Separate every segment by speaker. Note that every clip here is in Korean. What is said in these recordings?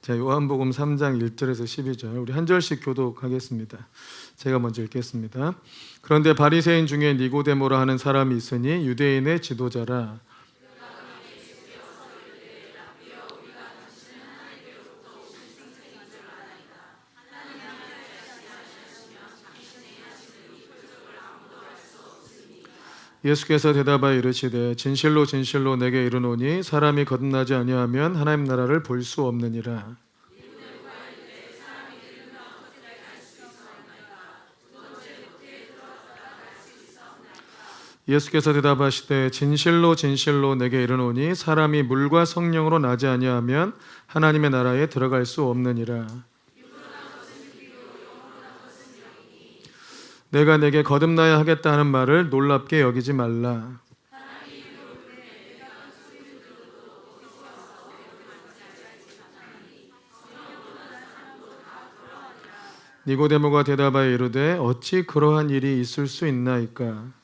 Speaker 1: 자, 요한복음 3장 1절에서 12절 우리 한 절씩 교독하겠습니다. 제가 먼저 읽겠습니다. 그런데 바리새인 중에 니고데모라 하는 사람이 있으니 유대인의 지도자라. 예수께서 대답하여 이르시되 진실로 진실로 내게 이르노니 사람이 거듭나지 아니하면 하나님 나라를 볼 수 없느니라. 예수께서 대답하시되 진실로 진실로 내게 이르노니 사람이 물과 성령으로 나지 아니하면 하나님의 나라에 들어갈 수 없느니라. 내가 내게 거듭나야 하겠다 하는 말을 놀랍게 여기지 말라. 니고데모가 대답하여 이르되 어찌 그러한 일이 있을 수 있나이까.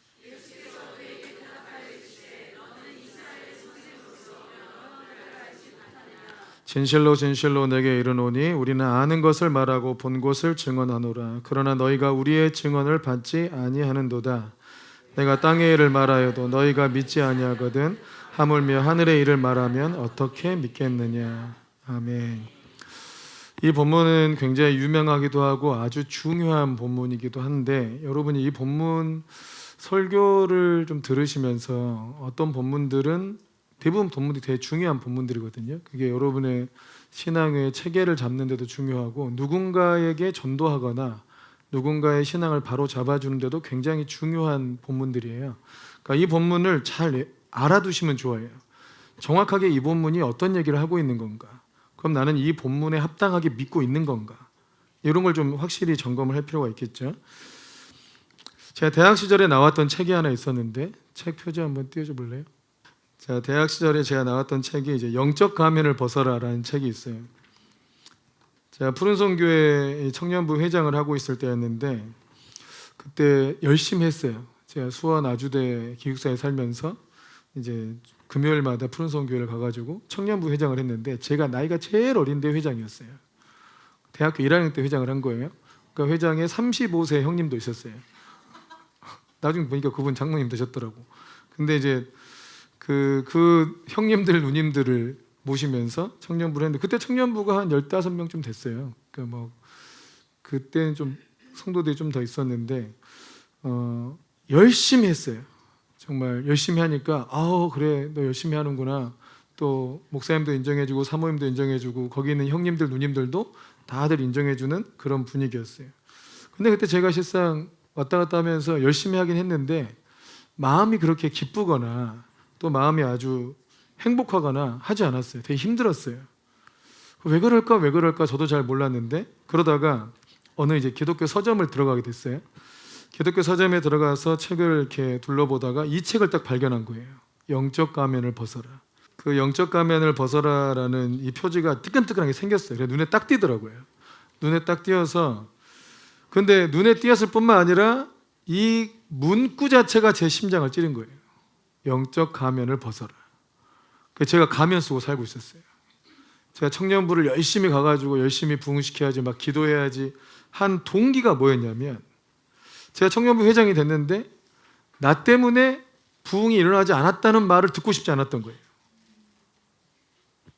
Speaker 1: 진실로 진실로 내게 이르노니 우리는 아는 것을 말하고 본 것을 증언하노라. 그러나 너희가 우리의 증언을 받지 아니하는도다. 내가 땅의 일을 말하여도 너희가 믿지 아니하거든 하물며 하늘의 일을 말하면 어떻게 믿겠느냐. 아멘. 이 본문은 굉장히 유명하기도 하고 아주 중요한 본문이기도 한데, 여러분이 이 본문 설교를 좀 들으시면서 어떤 본문들은 대부분 본문이 되게 중요한 본문들이거든요. 그게 여러분의 신앙의 체계를 잡는 데도 중요하고 누군가에게 전도하거나 누군가의 신앙을 바로 잡아주는 데도 굉장히 중요한 본문들이에요. 그러니까 이 본문을 잘 알아두시면 좋아요. 정확하게 이 본문이 어떤 얘기를 하고 있는 건가? 그럼 나는 이 본문에 합당하게 믿고 있는 건가? 이런 걸 좀 확실히 점검을 할 필요가 있겠죠. 제가 대학 시절에 나왔던 책이 하나 있었는데, 책 표지 한번 띄워줘 볼래요? 자, 대학 시절에 제가 나왔던 책이 이제 영적 가면을 벗어라라는 책이 있어요. 제가 푸른손교회 청년부 회장을 하고 있을 때였는데 그때 열심히 했어요. 제가 수원 아주대 기숙사에 살면서 이제 금요일마다 푸른손교회를 가가지고 청년부 회장을 했는데 제가 나이가 제일 어린데 회장이었어요. 대학교 1학년 때 회장을 한 거예요. 그러니까 회장에 35세 형님도 있었어요. 나중에 보니까 그분 장로님 되셨더라고. 근데 이제 그 형님들 누님들을 모시면서 청년부를 했는데 그때 청년부가 한 15명쯤 됐어요. 그러니까 뭐 그때는 좀 성도들이 좀 더 있었는데 열심히 했어요. 정말 열심히 하니까 그래 너 열심히 하는구나. 또 목사님도 인정해주고 사모님도 인정해주고 거기 있는 형님들 누님들도 다들 인정해주는 그런 분위기였어요. 근데 그때 제가 실상 왔다 갔다 하면서 열심히 하긴 했는데 마음이 그렇게 기쁘거나 또 마음이 아주 행복하거나 하지 않았어요. 되게 힘들었어요. 왜 그럴까 저도 잘 몰랐는데 그러다가 어느 이제 기독교 서점을 들어가게 됐어요. 기독교 서점에 들어가서 책을 이렇게 둘러보다가 이 책을 딱 발견한 거예요. 영적 가면을 벗어라. 그 영적 가면을 벗어라라는 이 표지가 뜨끈뜨끈하게 생겼어요. 그래서 눈에 딱 띄더라고요. 눈에 딱 띄어서, 근데 눈에 띄었을 뿐만 아니라 이 문구 자체가 제 심장을 찌른 거예요. 영적 가면을 벗어라. 제가 가면 쓰고 살고 있었어요. 제가 청년부를 열심히 가가지고 열심히 부흥시켜야지, 막 기도해야지 한 동기가 뭐였냐면, 제가 청년부 회장이 됐는데 나 때문에 부흥이 일어나지 않았다는 말을 듣고 싶지 않았던 거예요.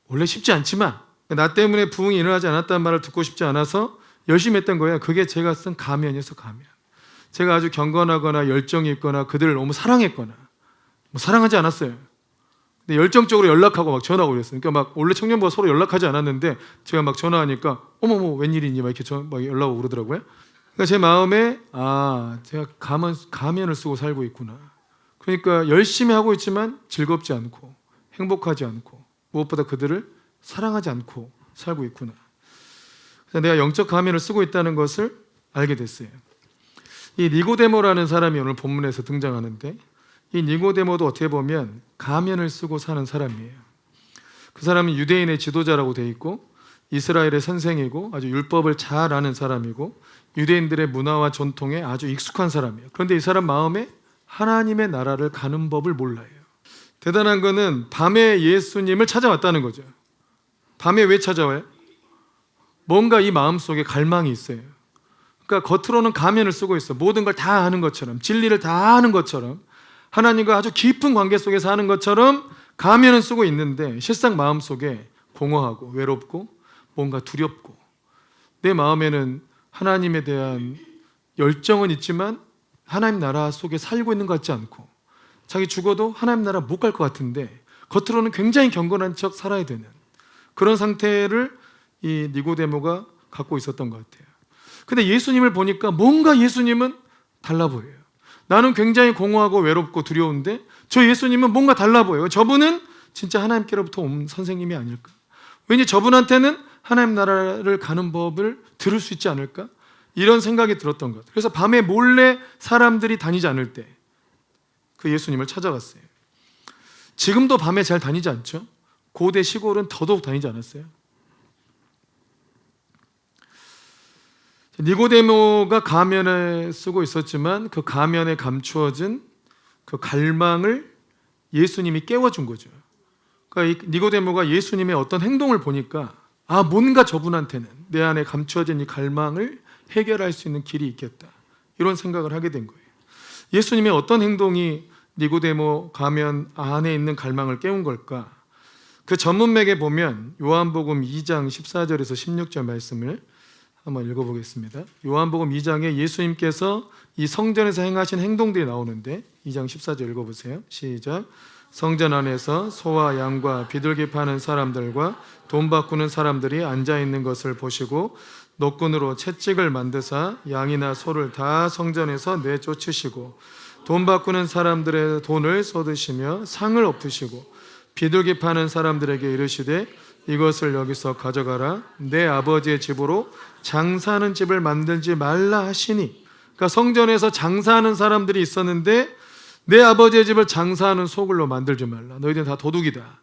Speaker 1: 원래 쉽지 않지만 나 때문에 부흥이 일어나지 않았다는 말을 듣고 싶지 않아서 열심히 했던 거예요. 그게 제가 쓴 가면이었어, 가면. 제가 아주 경건하거나 열정이 있거나 그들을 너무 사랑했거나 사랑하지 않았어요. 근데 열정적으로 연락하고 막 전화하고 그랬어요. 그러니까 막 원래 청년부가 서로 연락하지 않았는데 제가 막 전화하니까 어머머 웬일이니 막 이렇게 막 연락 오고 그러더라고요. 그러니까 제 마음에 제가 가면을 쓰고 살고 있구나. 그러니까 열심히 하고 있지만 즐겁지 않고 행복하지 않고 무엇보다 그들을 사랑하지 않고 살고 있구나. 그래서 내가 영적 가면을 쓰고 있다는 것을 알게 됐어요. 이 니고데모라는 사람이 오늘 본문에서 등장하는데 이 니고데모도 어떻게 보면 가면을 쓰고 사는 사람이에요. 그 사람은 유대인의 지도자라고 되어 있고 이스라엘의 선생이고 아주 율법을 잘 아는 사람이고 유대인들의 문화와 전통에 아주 익숙한 사람이에요. 그런데 이 사람 마음에 하나님의 나라를 가는 법을 몰라요. 대단한 거는 밤에 예수님을 찾아왔다는 거죠. 밤에 왜 찾아와요? 뭔가 이 마음속에 갈망이 있어요. 그러니까 겉으로는 가면을 쓰고 있어. 모든 걸 다 아는 것처럼, 진리를 다 아는 것처럼, 하나님과 아주 깊은 관계 속에서 하는 것처럼 가면을 쓰고 있는데 실상 마음속에 공허하고 외롭고 뭔가 두렵고, 내 마음에는 하나님에 대한 열정은 있지만 하나님 나라 속에 살고 있는 것 같지 않고, 자기 죽어도 하나님 나라 못 갈 것 같은데 겉으로는 굉장히 경건한 척 살아야 되는 그런 상태를 이 니고데모가 갖고 있었던 것 같아요. 근데 예수님을 보니까 뭔가 예수님은 달라 보여요. 나는 굉장히 공허하고 외롭고 두려운데 저 예수님은 뭔가 달라 보여요. 저분은 진짜 하나님께로부터 온 선생님이 아닐까? 왠지 저분한테는 하나님 나라를 가는 법을 들을 수 있지 않을까? 이런 생각이 들었던 것 같아요. 그래서 밤에 몰래 사람들이 다니지 않을 때 그 예수님을 찾아갔어요. 지금도 밤에 잘 다니지 않죠? 고대 시골은 더더욱 다니지 않았어요? 니고데모가 가면을 쓰고 있었지만 그 가면에 감추어진 그 갈망을 예수님이 깨워준 거죠. 그러니까 이 니고데모가 예수님의 어떤 행동을 보니까 뭔가 저분한테는 내 안에 감추어진 이 갈망을 해결할 수 있는 길이 있겠다, 이런 생각을 하게 된 거예요. 예수님의 어떤 행동이 니고데모 가면 안에 있는 갈망을 깨운 걸까? 그 전문맥에 보면 요한복음 2장 14절에서 16절 말씀을 한번 읽어보겠습니다. 요한복음 2장에 예수님께서 이 성전에서 행하신 행동들이 나오는데 2장 14절 읽어보세요. 시작. 성전 안에서 소와 양과 비둘기 파는 사람들과 돈 바꾸는 사람들이 앉아있는 것을 보시고 노끈으로 채찍을 만드사 양이나 소를 다 성전에서 내쫓으시고 돈 바꾸는 사람들의 돈을 쏟으시며 상을 엎으시고 비둘기 파는 사람들에게 이르시되 이것을 여기서 가져가라. 내 아버지의 집으로 장사하는 집을 만들지 말라 하시니. 그러니까 성전에서 장사하는 사람들이 있었는데 내 아버지의 집을 장사하는 소굴로 만들지 말라. 너희들은 다 도둑이다.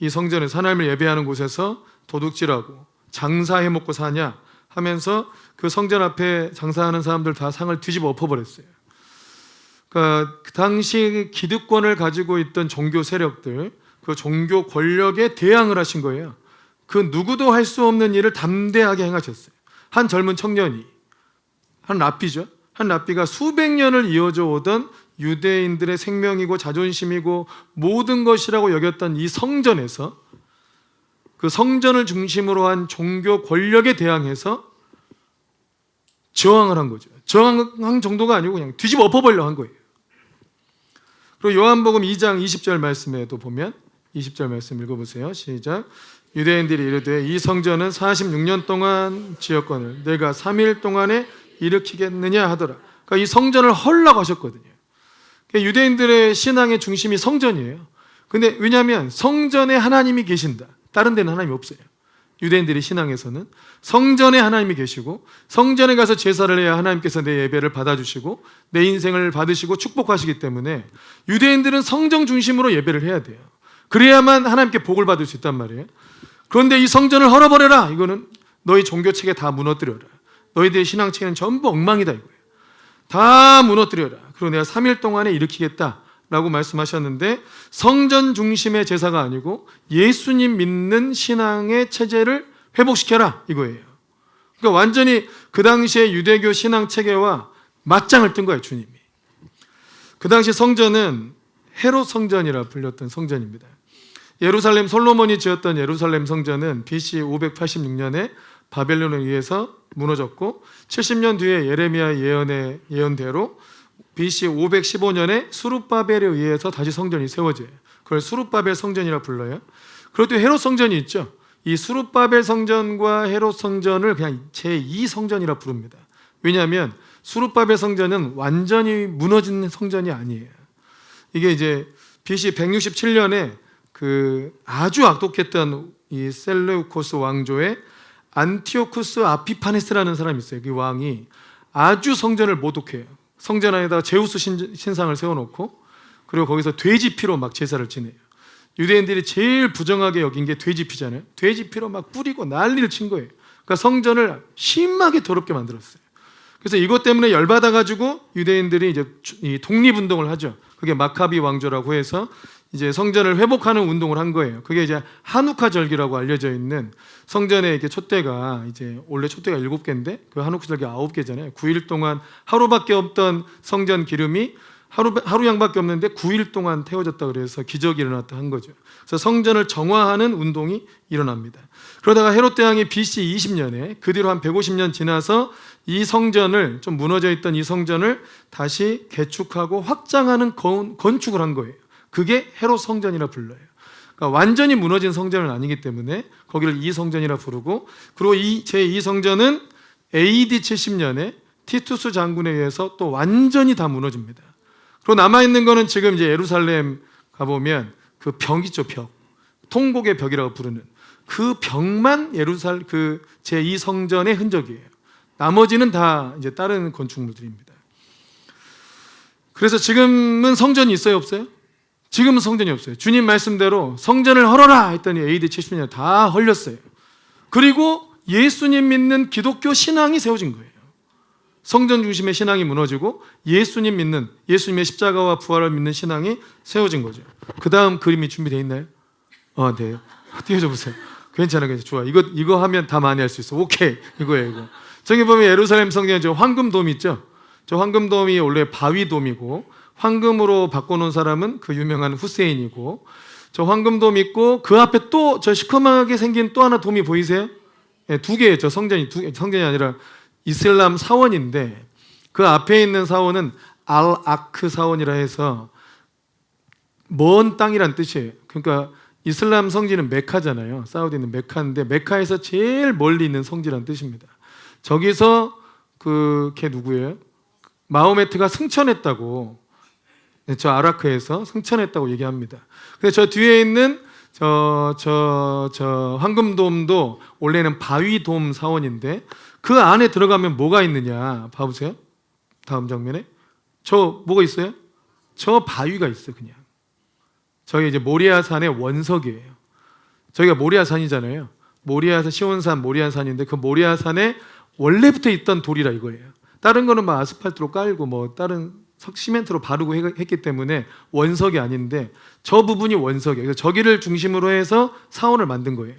Speaker 1: 이 성전에서 하나님을 예배하는 곳에서 도둑질하고 장사해 먹고 사냐 하면서 그 성전 앞에 장사하는 사람들 다 상을 뒤집어 엎어버렸어요. 그러니까 그 당시 기득권을 가지고 있던 종교 세력들, 그 종교 권력에 대항을 하신 거예요. 그 누구도 할 수 없는 일을 담대하게 행하셨어요. 한 젊은 청년이, 한 랍비죠. 한 랍비가 수백 년을 이어져 오던 유대인들의 생명이고 자존심이고 모든 것이라고 여겼던 이 성전에서, 그 성전을 중심으로 한 종교 권력에 대항해서 저항을 한 거죠. 저항한 정도가 아니고 그냥 뒤집어 엎어버리려고 한 거예요. 그리고 요한복음 2장 20절 말씀에도 보면 20절 말씀 읽어보세요. 시작. 유대인들이 이르되 이 성전은 46년 동안 지었거늘 내가 3일 동안에 일으키겠느냐 하더라. 그러니까 이 성전을 헐라고 하셨거든요. 그러니까 유대인들의 신앙의 중심이 성전이에요. 근데 왜냐하면 성전에 하나님이 계신다. 다른 데는 하나님이 없어요. 유대인들의 신앙에서는 성전에 하나님이 계시고 성전에 가서 제사를 해야 하나님께서 내 예배를 받아주시고 내 인생을 받으시고 축복하시기 때문에 유대인들은 성전 중심으로 예배를 해야 돼요. 그래야만 하나님께 복을 받을 수 있단 말이에요. 그런데 이 성전을 헐어버려라. 이거는 너희 종교체계 다 무너뜨려라. 너희들의 신앙체계는 전부 엉망이다 이거예요. 다 무너뜨려라. 그리고 내가 3일 동안에 일으키겠다 라고 말씀하셨는데 성전 중심의 제사가 아니고 예수님 믿는 신앙의 체제를 회복시켜라 이거예요. 그러니까 완전히 그 당시에 유대교 신앙 체계와 맞짱을 뜬 거예요, 주님이. 그 당시 성전은 헤롯 성전이라 불렸던 성전입니다. 예루살렘 솔로몬이 지었던 예루살렘 성전은 BC 586년에 바벨론에 의해서 무너졌고 70년 뒤에 예레미야 예언의 예언대로 BC 515년에 수룹바벨에 의해서 다시 성전이 세워져요. 그걸 수룹바벨 성전이라 불러요. 그리고 또 헤롯 성전이 있죠. 이 수룹바벨 성전과 헤롯 성전을 그냥 제2성전이라 부릅니다. 왜냐하면 수룹바벨 성전은 완전히 무너진 성전이 아니에요. 이게 이제 BC 167년에 그 아주 악독했던 이 셀레우코스 왕조의 안티오쿠스 아피파네스라는 사람이 있어요. 그 왕이 아주 성전을 모독해요. 성전 안에다가 제우스 신상을 세워놓고 그리고 거기서 돼지 피로 막 제사를 지내요. 유대인들이 제일 부정하게 여긴 게 돼지 피잖아요. 돼지 피로 막 뿌리고 난리를 친 거예요. 그러니까 성전을 심하게 더럽게 만들었어요. 그래서 이것 때문에 열받아가지고 유대인들이 이제 이 독립운동을 하죠. 그게 마카비 왕조라고 해서 이제 성전을 회복하는 운동을 한 거예요. 그게 이제 한우카 절기라고 알려져 있는 성전에 이렇게 촛대가 이제 원래 촛대가 7개인데 그 한우카 절기 9개잖아요. 9일 동안 하루밖에 없던 성전 기름이 하루 양밖에 없는데 9일 동안 태워졌다 그래서 기적이 일어났다 한 거죠. 그래서 성전을 정화하는 운동이 일어납니다. 그러다가 헤롯 대왕이 BC 20년에 그 뒤로 한 150년 지나서 이 성전을 좀 무너져 있던 이 성전을 다시 개축하고 확장하는 건축을 한 거예요. 그게 헤롯 성전이라 불러요. 그러니까 완전히 무너진 성전은 아니기 때문에 거기를 이 성전이라 부르고, 그리고 제2 성전은 AD 70년에 티투스 장군에 의해서 또 완전히 다 무너집니다. 그리고 남아있는 거는 지금 이제 예루살렘 가보면 그 벽 있죠, 벽. 통곡의 벽이라고 부르는 그 벽만 그 제2 성전의 흔적이에요. 나머지는 다 이제 다른 건축물들입니다. 그래서 지금은 성전이 있어요, 없어요? 지금은 성전이 없어요. 주님 말씀대로 성전을 헐어라 했더니 AD 70년 다 헐렸어요. 그리고 예수님 믿는 기독교 신앙이 세워진 거예요. 성전 중심의 신앙이 무너지고 예수님 믿는, 예수님의 십자가와 부활을 믿는 신앙이 세워진 거죠. 그 다음 그림이 준비되어 있나요? 네. 띄워줘 보세요. 괜찮아. 좋아. 이거 하면 다 많이 할 수 있어. 오케이. 이거예요, 이거. 저기 보면 예루살렘 성전에 저 황금돔 있죠? 저 황금돔이 원래 바위돔이고, 황금으로 바꿔놓은 사람은 그 유명한 후세인이고, 저 황금돔 있고, 그 앞에 또 저 시커멓게 생긴 또 하나 돔이 보이세요? 네, 2개예요. 저 성전이 성전이 아니라 이슬람 사원인데, 그 앞에 있는 사원은 알-아크 사원이라 해서 먼 땅이란 뜻이에요. 그러니까 이슬람 성지는 메카잖아요. 사우디는 메카인데 메카에서 제일 멀리 있는 성지란 뜻입니다. 저기서 걔 누구예요? 마호메트가 승천했다고, 저 아라크에서 승천했다고 얘기합니다. 근데 저 뒤에 있는 저 황금돔도 원래는 바위돔 사원인데 그 안에 들어가면 뭐가 있느냐 봐보세요. 다음 장면에 저 뭐가 있어요? 저 바위가 있어요. 그냥 저기 이제 모리아산의 원석이에요. 저희가 모리아산이잖아요. 모리아산, 시온산 모리아산인데 그 모리아산에 원래부터 있던 돌이라 이거예요. 다른 거는 막 아스팔트로 깔고 뭐 다른 시멘트로 바르고 했기 때문에 원석이 아닌데 저 부분이 원석이에요. 그래서 저기를 중심으로 해서 사원을 만든 거예요.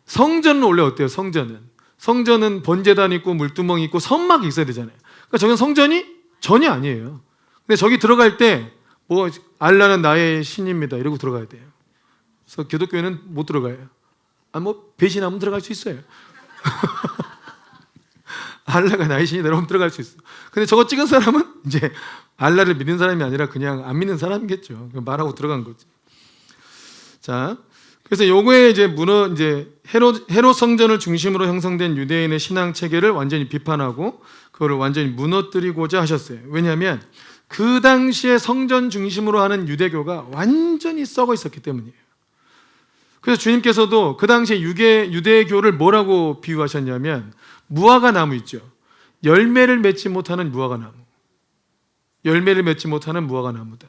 Speaker 1: 성전은 원래 어때요? 성전은 번제단 있고 물두멍이 있고 선막이 있어야 되잖아요. 그러니까 저건 성전이 전혀 아니에요. 근데 저기 들어갈 때 뭐 알라는 나의 신입니다 이러고 들어가야 돼요. 그래서 기독교회는 못 들어가요. 뭐 배신하면 들어갈 수 있어요. 알라가 나의 신이다 이러면 들어갈 수 있어. 근데 저거 찍은 사람은 이제 알라를 믿는 사람이 아니라 그냥 안 믿는 사람이겠죠. 말하고 들어간 거지. 자, 그래서 요거에 이제 헤롯 성전을 중심으로 형성된 유대인의 신앙 체계를 완전히 비판하고 그거를 완전히 무너뜨리고자 하셨어요. 왜냐하면 그 당시에 성전 중심으로 하는 유대교가 완전히 썩어 있었기 때문이에요. 그래서 주님께서도 그 당시에 유대교를 뭐라고 비유하셨냐면 무화과 나무 있죠. 열매를 맺지 못하는 무화과 나무. 열매를 맺지 못하는 무화과 나무다.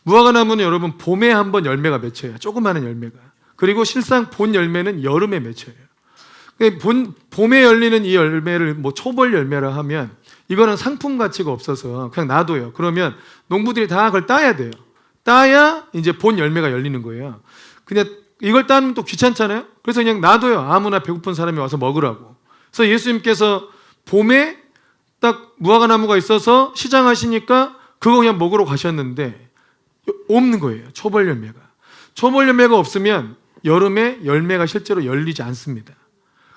Speaker 1: 무화과 나무는 여러분 봄에 한번 열매가 맺혀요. 조그마한 열매가. 그리고 실상 본 열매는 여름에 맺혀요. 봄에 열리는 이 열매를 뭐 초벌 열매라 하면 이거는 상품 가치가 없어서 그냥 놔둬요. 그러면 농부들이 다 그걸 따야 돼요. 따야 이제 본 열매가 열리는 거예요. 그냥 이걸 따면 또 귀찮잖아요. 그래서 그냥 놔둬요. 아무나 배고픈 사람이 와서 먹으라고. 그래서 예수님께서 봄에 딱 무화과 나무가 있어서 시장하시니까 그거 그냥 먹으러 가셨는데 없는 거예요. 초벌 열매가. 초벌 열매가 없으면 여름에 열매가 실제로 열리지 않습니다.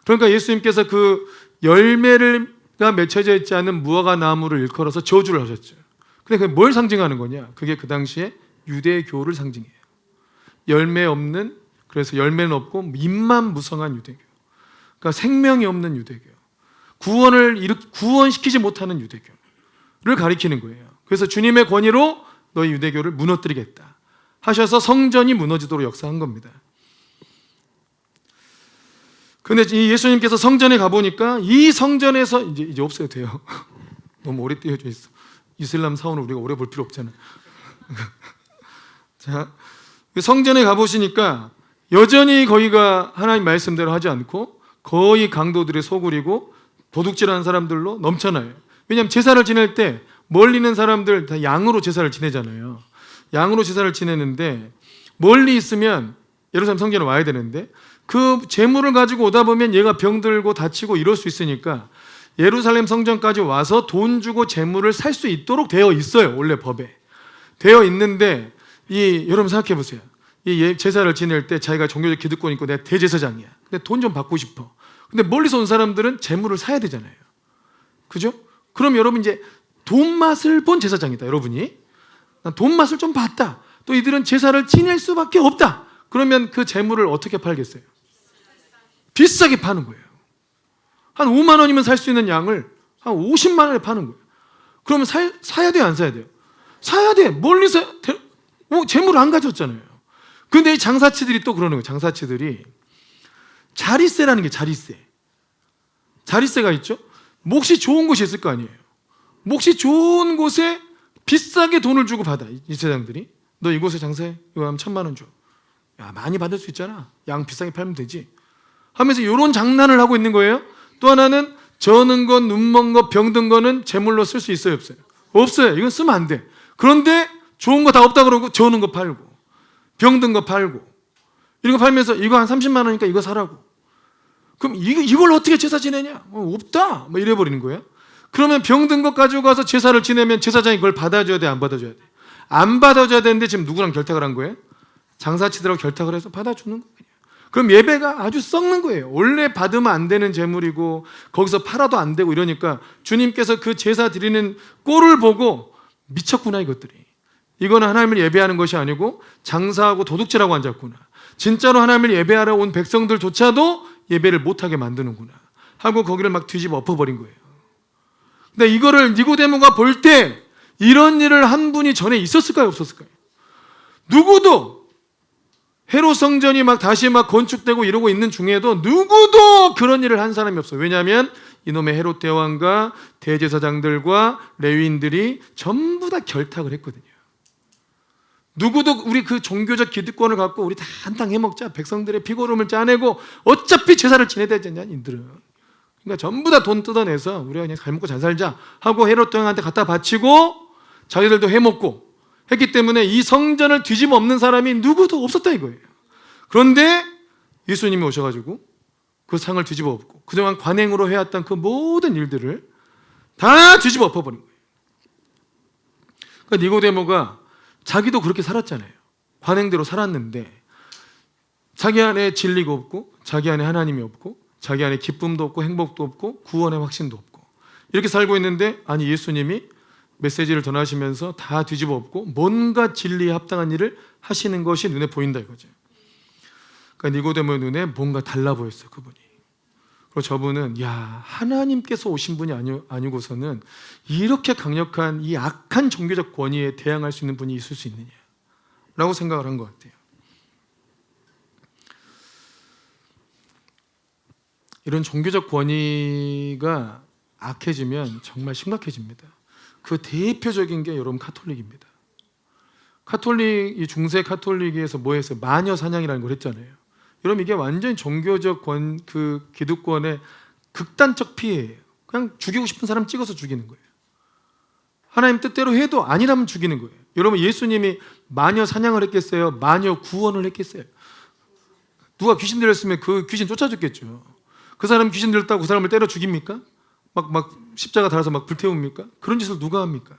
Speaker 1: 그러니까 예수님께서 그 열매가 맺혀져 있지 않은 무화과 나무를 일컬어서 저주를 하셨죠. 근데 그게 뭘 상징하는 거냐? 그게 그 당시에 유대교를 상징해요. 열매 없는, 그래서 열매는 없고 입만 무성한 유대교. 그러니까 생명이 없는 유대교. 구원시키지 못하는 유대교를 가리키는 거예요. 그래서 주님의 권위로 너희 유대교를 무너뜨리겠다 하셔서 성전이 무너지도록 역사한 겁니다. 근데 이 예수님께서 성전에 가보니까 이 성전에서 이제 없어야 돼요. 너무 오래 띄어져 있어. 이슬람 사원을 우리가 오래 볼 필요 없잖아요. 자, 성전에 가보시니까 여전히 거기가 하나님 말씀대로 하지 않고 거의 강도들의 소굴이고 도둑질하는 사람들로 넘쳐나요. 왜냐하면 제사를 지낼 때 멀리 있는 사람들 다 양으로 제사를 지내잖아요. 양으로 제사를 지내는데 멀리 있으면 예루살렘 성전에 와야 되는데 그 제물을 가지고 오다 보면 얘가 병들고 다치고 이럴 수 있으니까 예루살렘 성전까지 와서 돈 주고 제물을 살 수 있도록 되어 있어요. 원래 법에 되어 있는데 여러분 생각해 보세요. 이 제사를 지낼 때 자기가 종교적 기득권 있고 내가 대제사장이야. 근데 돈 좀 받고 싶어. 근데 멀리서 온 사람들은 제물을 사야 되잖아요. 그죠? 그럼 여러분 이제 돈 맛을 본 제사장이다. 여러분이 난 돈 맛을 좀 봤다. 또 이들은 제사를 지낼 수밖에 없다. 그러면 그 제물을 어떻게 팔겠어요? 비싸게 파는 거예요. 한 5만 원이면 살 수 있는 양을 한 50만 원에 파는 거예요. 그러면 사야 돼요, 안 사야 돼요? 사야 돼. 멀리서 제물을 안 가졌잖아요. 근데 이 장사치들이 또 그러는 거예요. 장사치들이 자리세라는 게 자리세가 있죠. 몫이 좋은 곳이 있을 거 아니에요. 몫이 좋은 곳에 비싸게 돈을 주고 받아. 이 제사장들이 너 이곳에 장사해. 이거 하면 1,000만 원 줘. 야, 많이 받을 수 있잖아. 양 비싸게 팔면 되지. 하면서 이런 장난을 하고 있는 거예요. 또 하나는 저는 것, 눈먼 것, 병든 거는 제물로 쓸 수 있어요, 없어요? 없어요. 이건 쓰면 안 돼. 그런데 좋은 거 다 없다 그러고 저는 거 팔고 병든 거 팔고 이런 거 팔면서 이거 한 30만 원이니까 이거 사라고. 그럼 이걸 어떻게 제사 지내냐? 없다. 뭐 이래 버리는 거예요. 그러면 병든 것 가지고 가서 제사를 지내면 제사장이 그걸 받아줘야 돼, 안 받아줘야 돼? 안 받아줘야 되는데 지금 누구랑 결탁을 한 거예요? 장사치들하고 결탁을 해서 받아주는 거예요. 그럼 예배가 아주 썩는 거예요. 원래 받으면 안 되는 제물이고 거기서 팔아도 안 되고 이러니까 주님께서 그 제사 드리는 꼴을 보고 미쳤구나 이것들이. 이거는 하나님을 예배하는 것이 아니고 장사하고 도둑질하고 앉았구나. 진짜로 하나님을 예배하러 온 백성들조차도 예배를 못하게 만드는구나 하고 거기를 막 뒤집어 엎어버린 거예요. 근데 이거를 니고데모가 볼 때 이런 일을 한 분이 전에 있었을까요? 없었을까요? 누구도 헤롯 성전이 막 다시 막 건축되고 이러고 있는 중에도 누구도 그런 일을 한 사람이 없어요. 왜냐하면 이놈의 헤롯 대왕과 대제사장들과 레위인들이 전부 다 결탁을 했거든요. 누구도 우리 그 종교적 기득권을 갖고 우리 다 한탕 해먹자, 백성들의 피고름을 짜내고 어차피 제사를 지내야 되지 않냐 이들은. 그러니까 전부 다 돈 뜯어내서 우리가 그냥 잘 먹고 잘 살자 하고 헤롯 대왕한테 갖다 바치고 자기들도 해먹고 했기 때문에 이 성전을 뒤집어 엎는 사람이 누구도 없었다 이거예요. 그런데 예수님이 오셔가지고 그 상을 뒤집어 엎고 그동안 관행으로 해왔던 그 모든 일들을 다 뒤집어 엎어버린 거예요. 그러니까 니고데모가 자기도 그렇게 살았잖아요. 관행대로 살았는데 자기 안에 진리가 없고 자기 안에 하나님이 없고 자기 안에 기쁨도 없고 행복도 없고 구원의 확신도 없고 이렇게 살고 있는데 아니 예수님이 메시지를 전하시면서 다 뒤집어 엎고 뭔가 진리에 합당한 일을 하시는 것이 눈에 보인다 이거죠. 그러니까 니고데모의 눈에 뭔가 달라 보였어요, 그분이. 그리고 저분은 야, 하나님께서 오신 분이 아니고서는 이렇게 강력한 이 악한 종교적 권위에 대항할 수 있는 분이 있을 수 있느냐 라고 생각을 한 것 같아요. 이런 종교적 권위가 악해지면 정말 심각해집니다. 그 대표적인 게 여러분 카톨릭입니다. 이 중세 카톨릭에서 뭐 했어요? 마녀 사냥이라는 걸 했잖아요. 여러분 이게 완전히 종교적 그 기득권의 극단적 피해예요. 그냥 죽이고 싶은 사람 찍어서 죽이는 거예요. 하나님 뜻대로 해도 아니라면 죽이는 거예요. 여러분 예수님이 마녀 사냥을 했겠어요? 마녀 구원을 했겠어요? 누가 귀신 들렸으면 그 귀신 쫓아줬겠죠. 그 사람 귀신 들렸다고 그 사람을 때려 죽입니까? 막 십자가 달아서 막 불태웁니까? 그런 짓을 누가 합니까?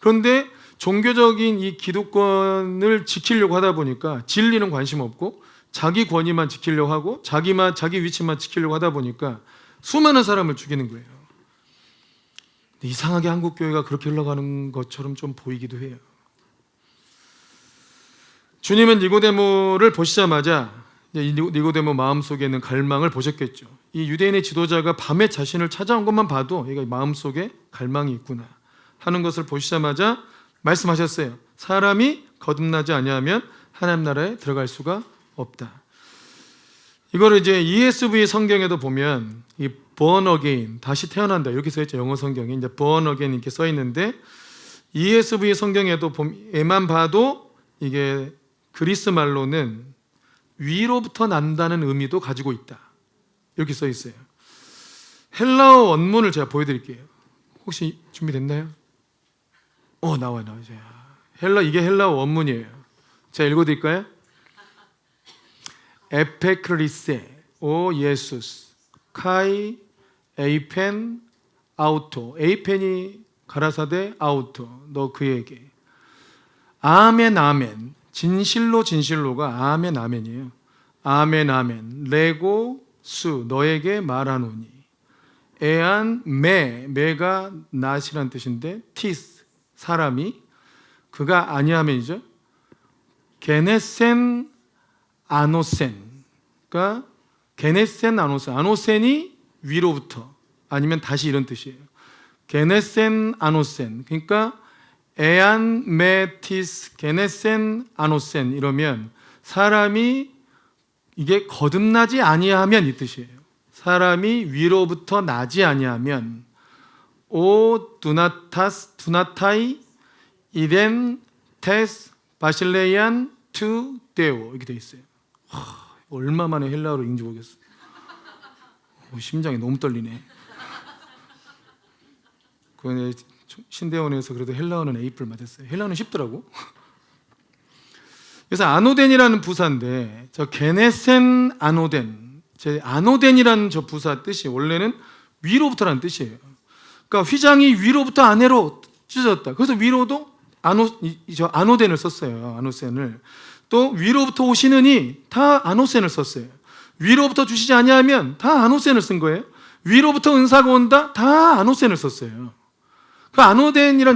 Speaker 1: 그런데 종교적인 이 기득권을 지키려고 하다 보니까 진리는 관심 없고 자기 권위만 지키려고 하고 자기 위치만 지키려고 하다 보니까 수많은 사람을 죽이는 거예요. 이상하게 한국 교회가 그렇게 흘러가는 것처럼 좀 보이기도 해요. 주님은 니고데모를 보시자마자 니고데모 마음속에 있는 갈망을 보셨겠죠. 이 유대인의 지도자가 밤에 자신을 찾아온 것만 봐도 얘가 마음속에 갈망이 있구나 하는 것을 보시자마자 말씀하셨어요. 사람이 거듭나지 아니하면 하나님 나라에 들어갈 수가 없다. 이거를 이제 ESV 성경에도 보면 이 born again, 다시 태어난다 이렇게 써 있죠. 영어 성경에 이제 born again 이렇게 써 있는데 ESV 성경에도 에만 봐도 이게 그리스 말로는 위로부터 난다는 의미도 가지고 있다. 이렇게 써 있어요. 헬라어 원문을 제가 보여드릴게요. 혹시 준비됐나요? 나와요. 이게 헬라어 원문이에요. 제가 읽어드릴까요? 에페크리세 오 예수스 카이 에이펜 아우토. 에이펜이 가라사대, 아우토 너 그에게. 아멘 아멘. 진실로 진실로가 아멘 아멘이에요. 아멘 아멘. 레고 수 너에게 말하노니. 에안 메가 낫이란 뜻인데 티스 사람이, 그가 아니하면이죠. 게네센 아노센. 그러니까 게네센 아노센. 아노센이 위로부터 아니면 다시 이런 뜻이에요. 게네센 아노센. 그러니까 에안 메티스 게네센 아노센 이러면 사람이 이게 거듭나지 아니하면 이 뜻이에요. 사람이 위로부터 나지 아니하면 오 두나타이 이덴 테스 바실레이안 투 데오 이렇게 돼 있어요. 얼마 만에 헬라어로 읽는지 모르겠어. 심장이 너무 떨리네. 그건 신대원에서 그래도 헬라어는 A뿔 맞았어요. 헬라어는 쉽더라고. 그래서 아노덴이라는 부사인데 저 게네센 아노덴, 제 아노덴이라는 저 부사 뜻이 원래는 위로부터라는 뜻이에요. 그러니까 휘장이 위로부터 아래로 찢어졌다. 그래서 위로도 아노덴을 썼어요. 아노센을. 또 위로부터 오시느니 다 아노센을 썼어요. 위로부터 주시지 아니하면 다 아노센을 쓴 거예요. 위로부터 은사가 온다 다 아노센을 썼어요. 그 아노덴이란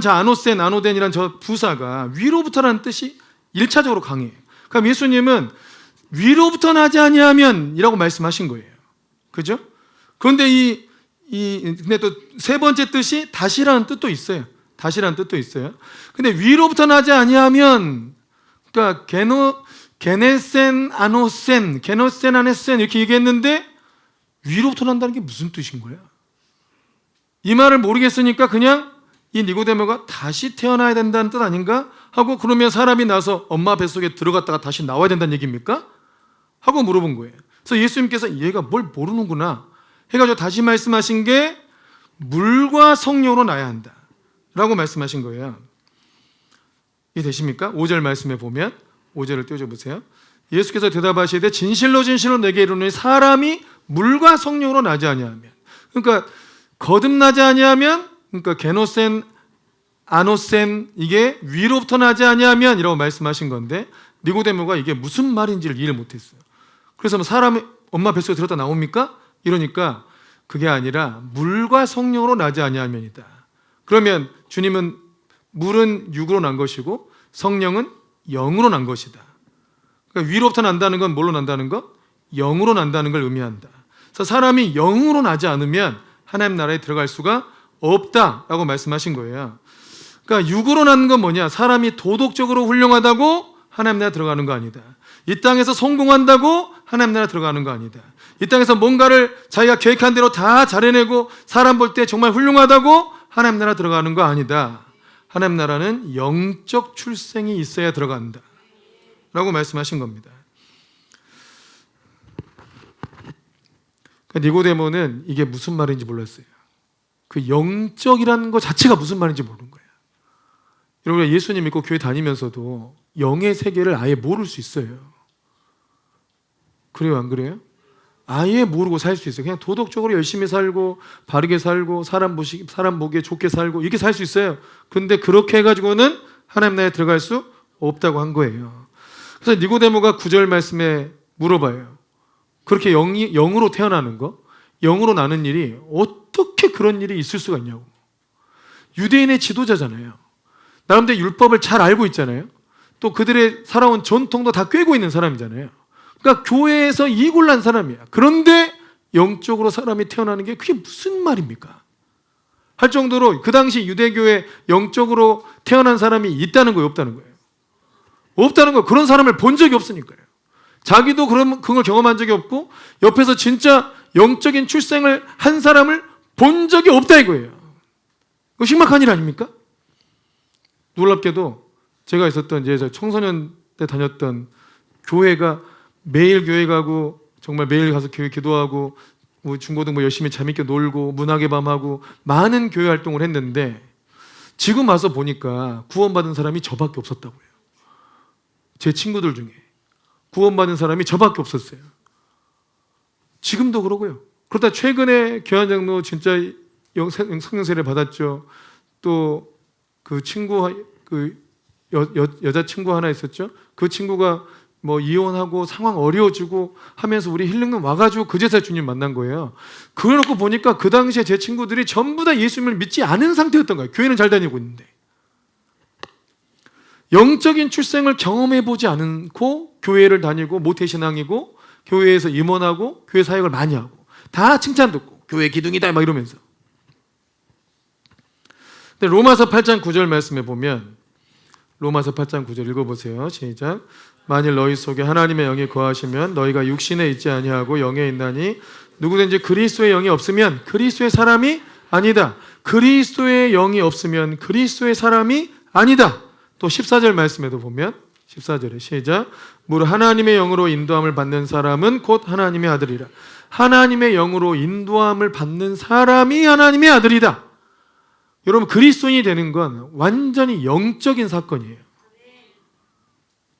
Speaker 1: 저 부사가 위로부터라는 뜻이 1차적으로 강해요. 그럼 예수님은 위로부터 나지 아니하면 이라고 말씀하신 거예요. 그죠? 그런데 근데 또 세 번째 뜻이 다시라는 뜻도 있어요. 다시라는 뜻도 있어요. 근데 위로부터 나지 아니하면, 그러니까 게네센 아노센 이렇게 얘기했는데 위로부터 난다는 게 무슨 뜻인 거야? 이 말을 모르겠으니까 그냥 이 니고데모가 다시 태어나야 된다는 뜻 아닌가? 하고, 그러면 사람이 나서 엄마 뱃속에 들어갔다가 다시 나와야 된다는 얘기입니까? 하고 물어본 거예요. 그래서 예수님께서 얘가 뭘 모르는구나 해가지고 다시 말씀하신 게 물과 성령으로 나야 한다 라고 말씀하신 거예요. 이해되십니까? 5절 말씀에 보면 5절을 띄워줘 보세요. 예수께서 대답하시되 진실로 진실로 내게 이르노니 사람이 물과 성령으로 나지 아니하면, 그러니까 거듭나지 아니하면, 그러니까 게노센 아노센 이게 위로부터 나지 아니하면 이라고 말씀하신 건데 니고데모가 이게 무슨 말인지를 이해를 못했어요. 그래서 사람이 엄마 뱃속에 들었다 나옵니까? 이러니까 그게 아니라 물과 성령으로 나지 아니하면이다. 그러면 주님은 물은 육으로 난 것이고 성령은 영으로 난 것이다. 그러니까 위로부터 난다는 건 뭘로 난다는 것? 영으로 난다는 걸 의미한다. 그래서 사람이 영으로 나지 않으면 하나님 나라에 들어갈 수가 없다라고 말씀하신 거예요. 그러니까 육으로 나는 건 뭐냐? 사람이 도덕적으로 훌륭하다고 하나님 나라 들어가는 거 아니다. 이 땅에서 성공한다고 하나님 나라 들어가는 거 아니다. 이 땅에서 뭔가를 자기가 계획한 대로 다 잘해내고 사람 볼 때 정말 훌륭하다고 하나님 나라 들어가는 거 아니다. 하나님 나라는 영적 출생이 있어야 들어간다 라고 말씀하신 겁니다. 그러니까 니고데모는 이게 무슨 말인지 몰랐어요. 그 영적이라는 것 자체가 무슨 말인지 모르는 거예요. 여러분, 예수님 믿고 교회 다니면서도 영의 세계를 아예 모를 수 있어요. 그래요, 안 그래요? 아예 모르고 살 수 있어요. 그냥 도덕적으로 열심히 살고 바르게 살고 사람 보기에 좋게 살고 이렇게 살 수 있어요. 근데 그렇게 해가지고는 하나님 나라에 들어갈 수 없다고 한 거예요. 그래서 니고데모가 9절 말씀에 물어봐요. 그렇게 영으로 태어나는 거, 영으로 나는 일이 어떻게 그런 일이 있을 수가 있냐고. 유대인의 지도자잖아요. 나름대로 율법을 잘 알고 있잖아요. 또 그들의 살아온 전통도 다 꿰고 있는 사람이잖아요. 그러니까 교회에서 이익을 난 사람이야. 그런데 영적으로 사람이 태어나는 게 그게 무슨 말입니까? 할 정도로 그 당시 유대교에 영적으로 태어난 사람이 있다는 거예요, 없다는 거예요? 없다는 거예요. 그런 사람을 본 적이 없으니까요. 자기도 그런 걸 경험한 적이 없고 옆에서 진짜 영적인 출생을 한 사람을 본 적이 없다 이거예요. 그거 심각한 일 아닙니까? 놀랍게도 제가 있었던 이제 청소년 때 다녔던 교회가 매일 교회 가고 정말 매일 가서 교회 기도하고 중고등 열심히 재밌게 놀고 문학의 밤하고 많은 교회 활동을 했는데 지금 와서 보니까 구원받은 사람이 저밖에 없었다고요. 제 친구들 중에 구원받은 사람이 저밖에 없었어요. 지금도 그러고요. 그러다 최근에 교환 장로 진짜 성령세례 받았죠. 또 그 친구, 여자 친구 하나 있었죠. 그 친구가 뭐 이혼하고 상황 어려워지고 하면서 우리 힐링룸 와가지고 그제서 주님 만난 거예요. 그래놓고 보니까 그 당시에 제 친구들이 전부 다 예수님을 믿지 않은 상태였던 거예요. 교회는 잘 다니고 있는데. 영적인 출생을 경험해보지 않고 교회를 다니고 모태신앙이고 교회에서 임원하고 교회 사역을 많이 하고 다 칭찬 듣고 교회 기둥이다 막 이러면서. 근데 로마서 8장 9절 말씀에 보면 로마서 8장 9절 읽어보세요. 시작. 만일 너희 속에 하나님의 영이 거하시면 너희가 육신에 있지 아니하고 영에 있나니 누구든지 그리스도의 영이 없으면 그리스도의 사람이 아니다. 그리스도의 영이 없으면 그리스도의 사람이 아니다. 또 14절 말씀에도 보면 14절에 시작. 무릇 하나님의 영으로 인도함을 받는 사람은 곧 하나님의 아들이라. 하나님의 영으로 인도함을 받는 사람이 하나님의 아들이다. 여러분, 그리스도인이 되는 건 완전히 영적인 사건이에요.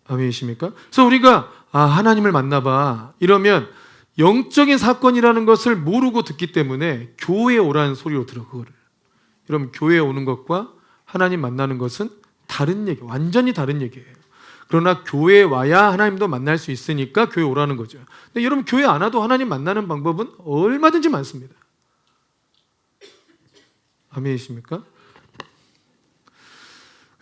Speaker 1: 아멘이십니까? 그래서 우리가 하나님을 만나봐 이러면 영적인 사건이라는 것을 모르고 듣기 때문에 교회에 오라는 소리로 들어. 그거를 여러분, 교회에 오는 것과 하나님 만나는 것은 다른 얘기, 완전히 다른 얘기예요. 그러나 교회에 와야 하나님도 만날 수 있으니까 교회 오라는 거죠. 근데 여러분, 교회 안 와도 하나님 만나는 방법은 얼마든지 많습니다. 아멘이십니까?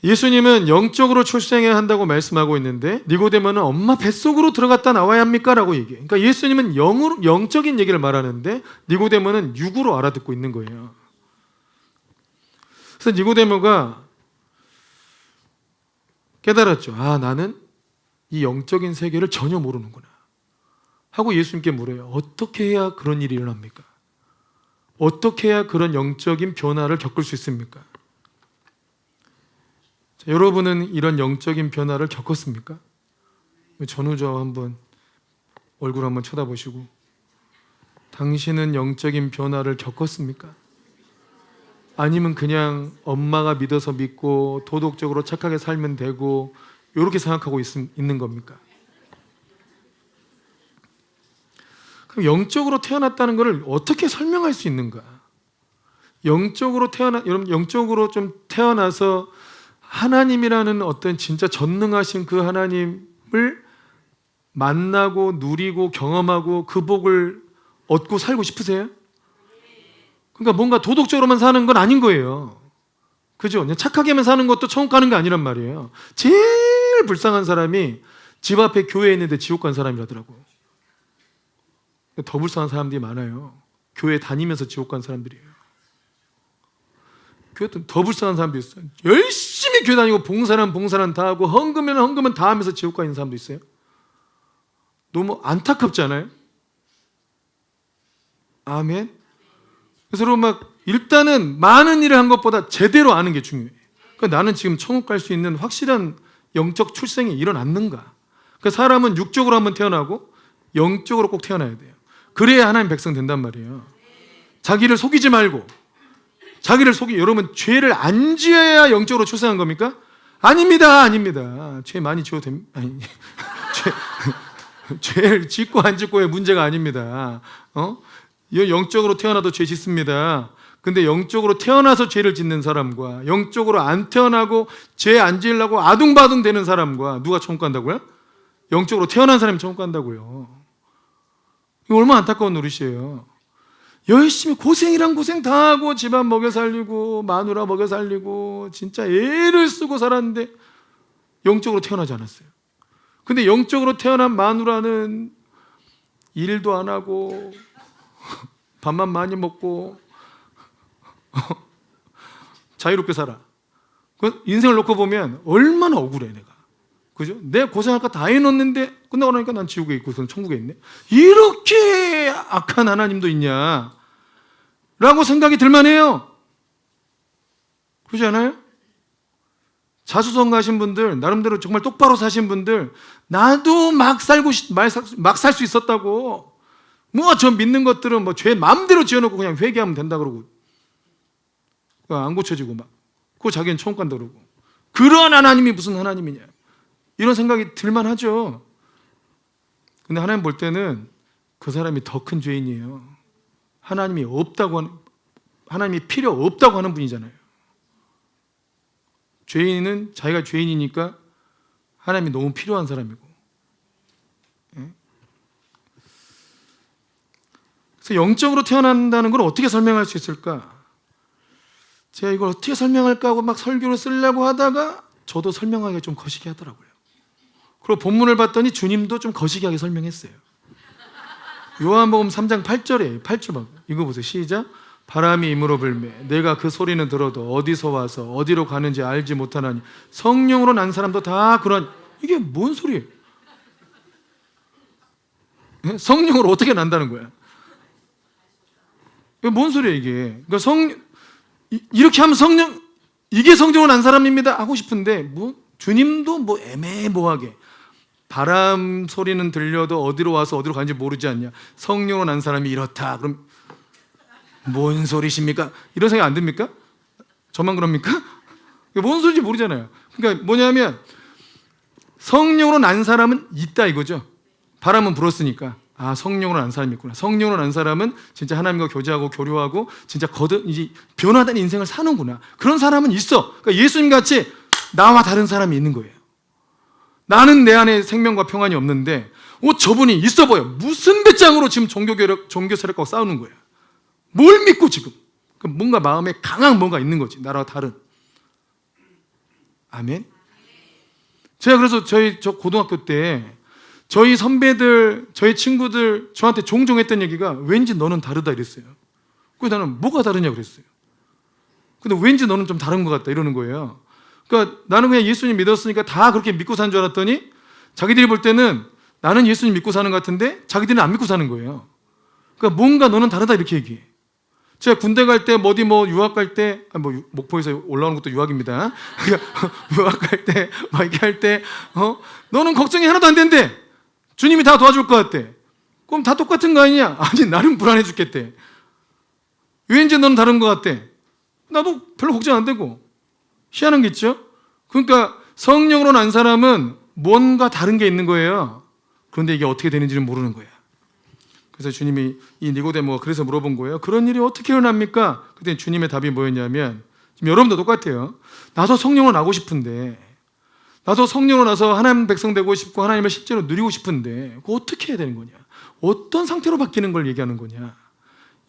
Speaker 1: 예수님은 영적으로 출생해야 한다고 말씀하고 있는데 니고데모는 엄마 뱃속으로 들어갔다 나와야 합니까? 라고 얘기해요. 그러니까 예수님은 영적인 얘기를 말하는데 니고데모는 육으로 알아듣고 있는 거예요. 그래서 니고데모가 깨달았죠. 나는 이 영적인 세계를 전혀 모르는구나 하고 예수님께 물어요. 어떻게 해야 그런 일이 일어납니까? 어떻게 해야 그런 영적인 변화를 겪을 수 있습니까? 자, 여러분은 이런 영적인 변화를 겪었습니까? 전우저 한번 얼굴 한번 쳐다보시고, 당신은 영적인 변화를 겪었습니까? 아니면 그냥 엄마가 믿어서 믿고 도덕적으로 착하게 살면 되고 이렇게 생각하고 있는 겁니까? 그럼 영적으로 태어났다는 것을 어떻게 설명할 수 있는가? 여러분, 영적으로 좀 태어나서 하나님이라는 어떤 진짜 전능하신 그 하나님을 만나고 누리고 경험하고 그 복을 얻고 살고 싶으세요? 그러니까 뭔가 도덕적으로만 사는 건 아닌 거예요. 그죠? 그냥 착하게만 사는 것도 천국 가는 게 아니란 말이에요. 제일 불쌍한 사람이 집 앞에 교회 있는데 지옥 간 사람이라더라고요. 더 불쌍한 사람들이 많아요. 교회 다니면서 지옥 간 사람들이에요. 교회 더 불쌍한 사람도 있어요. 열심히 교회 다니고 봉사는 다 하고 헌금은 다 하면서 지옥 가 있는 사람도 있어요. 너무 안타깝지 않아요? 아멘. 그래서 막 일단은 많은 일을 한 것보다 제대로 아는 게 중요해요. 그러니까 나는 지금 천국 갈 수 있는 확실한 영적 출생이 일어났는가? 그러니까 사람은 육적으로 한번 태어나고 영적으로 꼭 태어나야 돼요. 그래야 하나님 백성 된단 말이에요. 자기를 속이지 말고. 여러분, 죄를 안 지어야 영적으로 출생한 겁니까? 아닙니다. 죄 많이 지어도 됩니다. 죄를 짓고 안 짓고의 문제가 아닙니다. 영적으로 태어나도 죄 짓습니다. 근데 영적으로 태어나서 죄를 짓는 사람과 영적으로 안 태어나고 죄 안 지으려고 아둥바둥 되는 사람과 누가 천국 간다고요? 영적으로 태어난 사람이 천국 간다고요. 이거 얼마나 안타까운 노릇이에요. 열심히 고생이란 고생 다 하고 집안 먹여 살리고 마누라 먹여 살리고 진짜 애를 쓰고 살았는데 영적으로 태어나지 않았어요. 근데 영적으로 태어난 마누라는 일도 안 하고 밥만 많이 먹고 자유롭게 살아. 인생을 놓고 보면 얼마나 억울해 내가. 그죠? 내 고생할 거 다 해놓는데 끝나고 나니까 난 지옥에 있고 그건 천국에 있네. 이렇게 악한 하나님도 있냐 라고 생각이 들만해요. 그러지 않아요? 자수성가하신 분들, 나름대로 정말 똑바로 사신 분들, 나도 막 살 수 있었다고, 뭐 저 믿는 것들은 뭐 죄 마음대로 지어놓고 그냥 회개하면 된다 그러고 안 고쳐지고 막 그거 자기는 천국 간다 그러고. 그런 하나님이 무슨 하나님이냐, 이런 생각이 들만하죠. 근데 하나님 볼 때는 그 사람이 더 큰 죄인이에요. 하나님이 없다고 하는, 하나님이 필요 없다고 하는 분이잖아요. 죄인은 자기가 죄인이니까 하나님이 너무 필요한 사람이고. 그래서 영적으로 태어난다는 걸 어떻게 설명할 수 있을까? 제가 이걸 어떻게 설명할까 하고 막 설교를 쓰려고 하다가 저도 설명하기가 좀 거시기 하더라고요. 그리고 본문을 봤더니 주님도 좀 거시기하게 설명했어요. 요한복음 3장 8절에 8절 이거 보세요. 시작. 바람이 임으로 불매 내가 그 소리는 들어도 어디서 와서 어디로 가는지 알지 못하나니 성령으로 난 사람도 다 그런. 이게 뭔 소리예요? 성령으로 어떻게 난다는 거야? 이게 뭔 소리예요 이게? 그러니까 이렇게 하면 성령, 이게 성령으로 난 사람입니다 하고 싶은데 뭐 주님도 뭐 애매모호하게 바람 소리는 들려도 어디로 와서 어디로 가는지 모르지 않냐, 성령으로 난 사람이 이렇다. 그럼 뭔 소리십니까? 이런 생각 안 듭니까? 저만 그럽니까? 뭔 소리인지 모르잖아요. 그러니까 뭐냐면 성령으로 난 사람은 있다 이거죠. 바람은 불었으니까 아, 성령으로 난 사람이 있구나. 성령으로 난 사람은 진짜 하나님과 교제하고 교류하고 진짜 이제 변화된 인생을 사는구나. 그런 사람은 있어. 그러니까 예수님 같이 나와 다른 사람이 있는 거예요. 나는 내 안에 생명과 평안이 없는데 저분이 있어 보여. 무슨 배짱으로 지금 종교 세력과 싸우는 거예요. 뭘 믿고 지금? 뭔가 마음에 강한 뭔가 있는 거지. 나라와 다른. 아멘. 제가 그래서 저 고등학교 때 저희 선배들, 저희 친구들 저한테 종종 했던 얘기가 왠지 너는 다르다 이랬어요. 그래서 나는 뭐가 다르냐고 그랬어요. 근데 왠지 너는 좀 다른 것 같다 이러는 거예요. 그러니까 나는 그냥 예수님 믿었으니까 다 그렇게 믿고 사는 줄 알았더니 자기들이 볼 때는 나는 예수님 믿고 사는 것 같은데 자기들은 안 믿고 사는 거예요. 그러니까 뭔가 너는 다르다 이렇게 얘기해. 제가 군대 갈 때 어디 유학 갈 때 목포에서 올라오는 것도 유학입니다. 유학 갈 때 이렇게 할 때 너는 걱정이 하나도 안 된대. 주님이 다 도와줄 것 같대. 그럼 다 똑같은 거 아니냐? 아니 나는 불안해 죽겠대. 왠지 너는 다른 것 같대. 나도 별로 걱정 안 되고. 희한한 게 있죠? 그러니까 성령으로 난 사람은 뭔가 다른 게 있는 거예요. 그런데 이게 어떻게 되는지는 모르는 거야. 그래서 주님이 이 니고데모가 그래서 물어본 거예요. 그런 일이 어떻게 일어납니까? 그때 주님의 답이 뭐였냐면 지금 여러분도 똑같아요. 나도 성령으로 나고 싶은데 나도 성령으로 나서 하나님 백성 되고 싶고 하나님을 실제로 누리고 싶은데 그거 어떻게 해야 되는 거냐? 어떤 상태로 바뀌는 걸 얘기하는 거냐?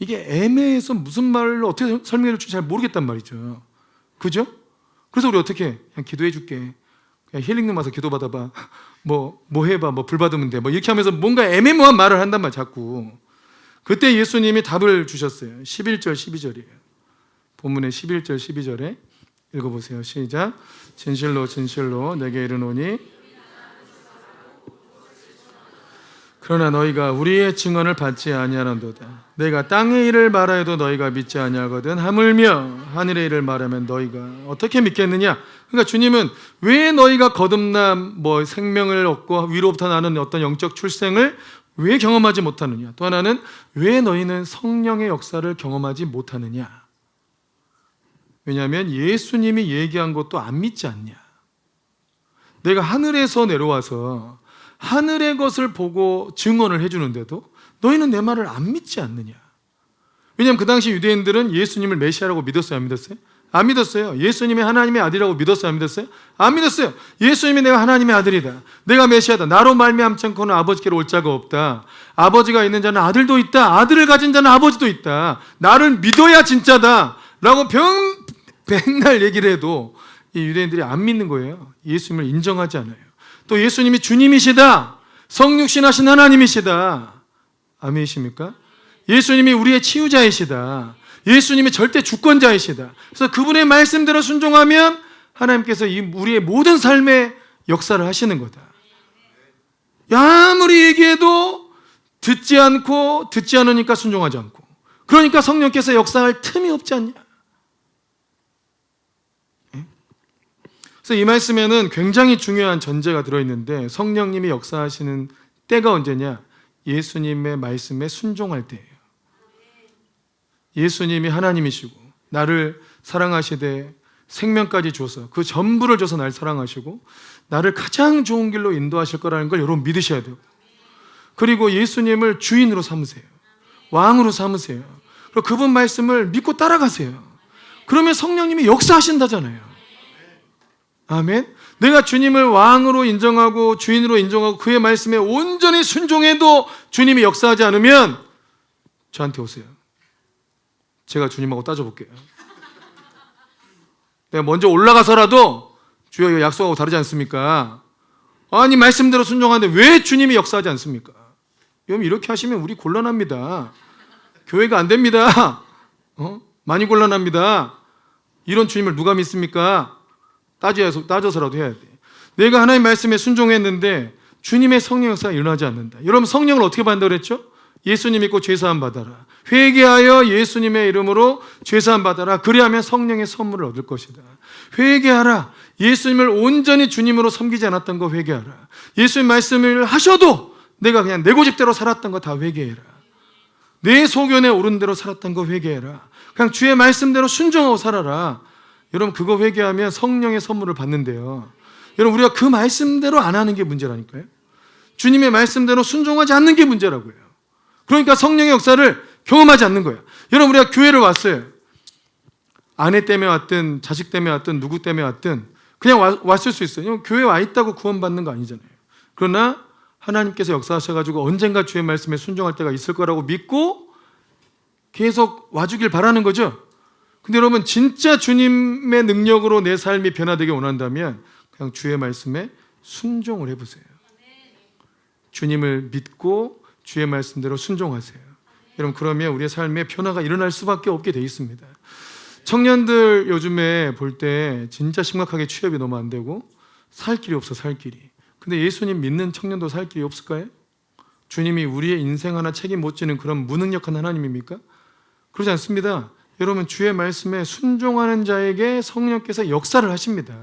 Speaker 1: 이게 애매해서 무슨 말로 어떻게 설명해 줄지 잘 모르겠단 말이죠. 그죠? 그래서 우리 어떻게 해? 그냥 기도해 줄게. 그냥 힐링룸 와서 기도 받아봐. 뭐 해봐. 불 받으면 돼. 이렇게 하면서 뭔가 애매모호한 말을 한단 말이야 자꾸. 그때 예수님이 답을 주셨어요. 11절 12절이에요. 본문의 11절 12절에 읽어보세요. 시작. 진실로 진실로 내게 이르노니 그러나 너희가 우리의 증언을 받지 아니하는도다. 내가 땅의 일을 말하여도 너희가 믿지 아니하거든 하물며 하늘의 일을 말하면 너희가 어떻게 믿겠느냐. 그러니까 주님은 왜 너희가 거듭남 생명을 얻고 위로부터 나는 어떤 영적 출생을 왜 경험하지 못하느냐. 또 하나는 왜 너희는 성령의 역사를 경험하지 못하느냐. 왜냐하면 예수님이 얘기한 것도 안 믿지 않냐. 내가 하늘에서 내려와서 하늘의 것을 보고 증언을 해주는데도 너희는 내 말을 안 믿지 않느냐. 왜냐하면 그 당시 유대인들은 예수님을 메시아라고 믿었어요? 안 믿었어요? 안 믿었어요. 예수님이 하나님의 아들이라고 믿었어요? 안 믿었어요? 안 믿었어요. 예수님이 내가 하나님의 아들이다, 내가 메시아다, 나로 말미암지 않고는 아버지께로 올 자가 없다, 아버지가 있는 자는 아들도 있다, 아들을 가진 자는 아버지도 있다, 나를 믿어야 진짜다 라고 백날 얘기를 해도 이 유대인들이 안 믿는 거예요. 예수님을 인정하지 않아요. 또 예수님이 주님이시다, 성육신하신 하나님이시다. 아멘이십니까? 예수님이 우리의 치유자이시다, 예수님이 절대 주권자이시다. 그래서 그분의 말씀대로 순종하면 하나님께서 우리의 모든 삶의 역사를 하시는 거다. 아무리 얘기해도 듣지 않으니까 순종하지 않고, 그러니까 성령께서 역사할 틈이 없지 않냐. 그래서 이 말씀에는 굉장히 중요한 전제가 들어있는데 성령님이 역사하시는 때가 언제냐? 예수님의 말씀에 순종할 때예요. 예수님이 하나님이시고 나를 사랑하시되 생명까지 줘서 그 전부를 줘서 날 사랑하시고 나를 가장 좋은 길로 인도하실 거라는 걸 여러분 믿으셔야 되고, 그리고 예수님을 주인으로 삼으세요. 왕으로 삼으세요. 그리고 그분 말씀을 믿고 따라가세요. 그러면 성령님이 역사하신다잖아요. 아멘. 내가 주님을 왕으로 인정하고 주인으로 인정하고 그의 말씀에 온전히 순종해도 주님이 역사하지 않으면 저한테 오세요. 제가 주님하고 따져볼게요. 내가 먼저 올라가서라도 주여 이거 약속하고 다르지 않습니까? 아니 말씀대로 순종하는데 왜 주님이 역사하지 않습니까? 여러분 이렇게 하시면 우리 곤란합니다. 교회가 안 됩니다. 많이 곤란합니다. 이런 주님을 누가 믿습니까? 따져서라도 해야 돼. 내가 하나님 말씀에 순종했는데 주님의 성령 역사가 일어나지 않는다. 여러분 성령을 어떻게 받는다고 그랬죠? 예수님 믿고 죄사함 받아라. 회개하여 예수님의 이름으로 죄사함 받아라. 그리하면 성령의 선물을 얻을 것이다. 회개하라. 예수님을 온전히 주님으로 섬기지 않았던 거 회개하라. 예수님 말씀을 하셔도 내가 그냥 내 고집대로 살았던 거 다 회개해라. 내 소견에 오른 대로 살았던 거 회개해라. 그냥 주의 말씀대로 순종하고 살아라. 여러분 그거 회개하면 성령의 선물을 받는데요. 여러분 우리가 그 말씀대로 안 하는 게 문제라니까요. 주님의 말씀대로 순종하지 않는 게 문제라고요. 그러니까 성령의 역사를 경험하지 않는 거예요. 여러분 우리가 교회를 왔어요. 아내 때문에 왔든 자식 때문에 왔든 누구 때문에 왔든 그냥 왔을 수 있어요. 교회에 와 있다고 구원받는 거 아니잖아요. 그러나 하나님께서 역사하셔가지고 언젠가 주의 말씀에 순종할 때가 있을 거라고 믿고 계속 와주길 바라는 거죠. 근데 여러분 진짜 주님의 능력으로 내 삶이 변화되게 원한다면 그냥 주의 말씀에 순종을 해보세요. 주님을 믿고 주의 말씀대로 순종하세요. 여러분 그러면 우리의 삶에 변화가 일어날 수밖에 없게 돼 있습니다. 청년들 요즘에 볼 때 진짜 심각하게 취업이 너무 안 되고 살 길이 없어, 살 길이. 근데 예수님 믿는 청년도 살 길이 없을까요? 주님이 우리의 인생 하나 책임 못 지는 그런 무능력한 하나님입니까? 그러지 않습니다. 여러분 주의 말씀에 순종하는 자에게 성령께서 역사를 하십니다.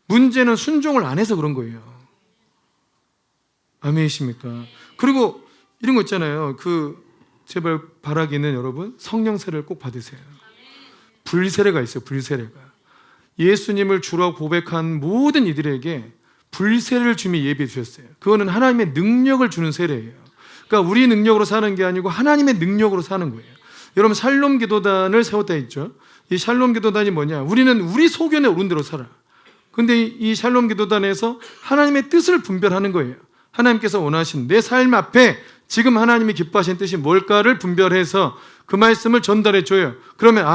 Speaker 1: 문제는 순종을 안 해서 그런 거예요. 아멘이십니까? 그리고 이런 거 있잖아요. 제발 바라기는 여러분 성령세를 꼭 받으세요. 불세례가 있어요. 불세례가. 예수님을 주로 고백한 모든 이들에게 불세례를 주님이 예비해 주셨어요. 그거는 하나님의 능력을 주는 세례예요. 그러니까 우리 능력으로 사는 게 아니고 하나님의 능력으로 사는 거예요. 여러분 샬롬 기도단을 세웠다 했죠. 이 샬롬 기도단이 뭐냐? 우리는 우리 소견에 오른 대로 살아. 근데 이 샬롬 기도단에서 하나님의 뜻을 분별하는 거예요. 하나님께서 원하신 내 삶 앞에 지금 하나님이 기뻐하시는 뜻이 뭘까를 분별해서 그 말씀을 전달해 줘요. 그러면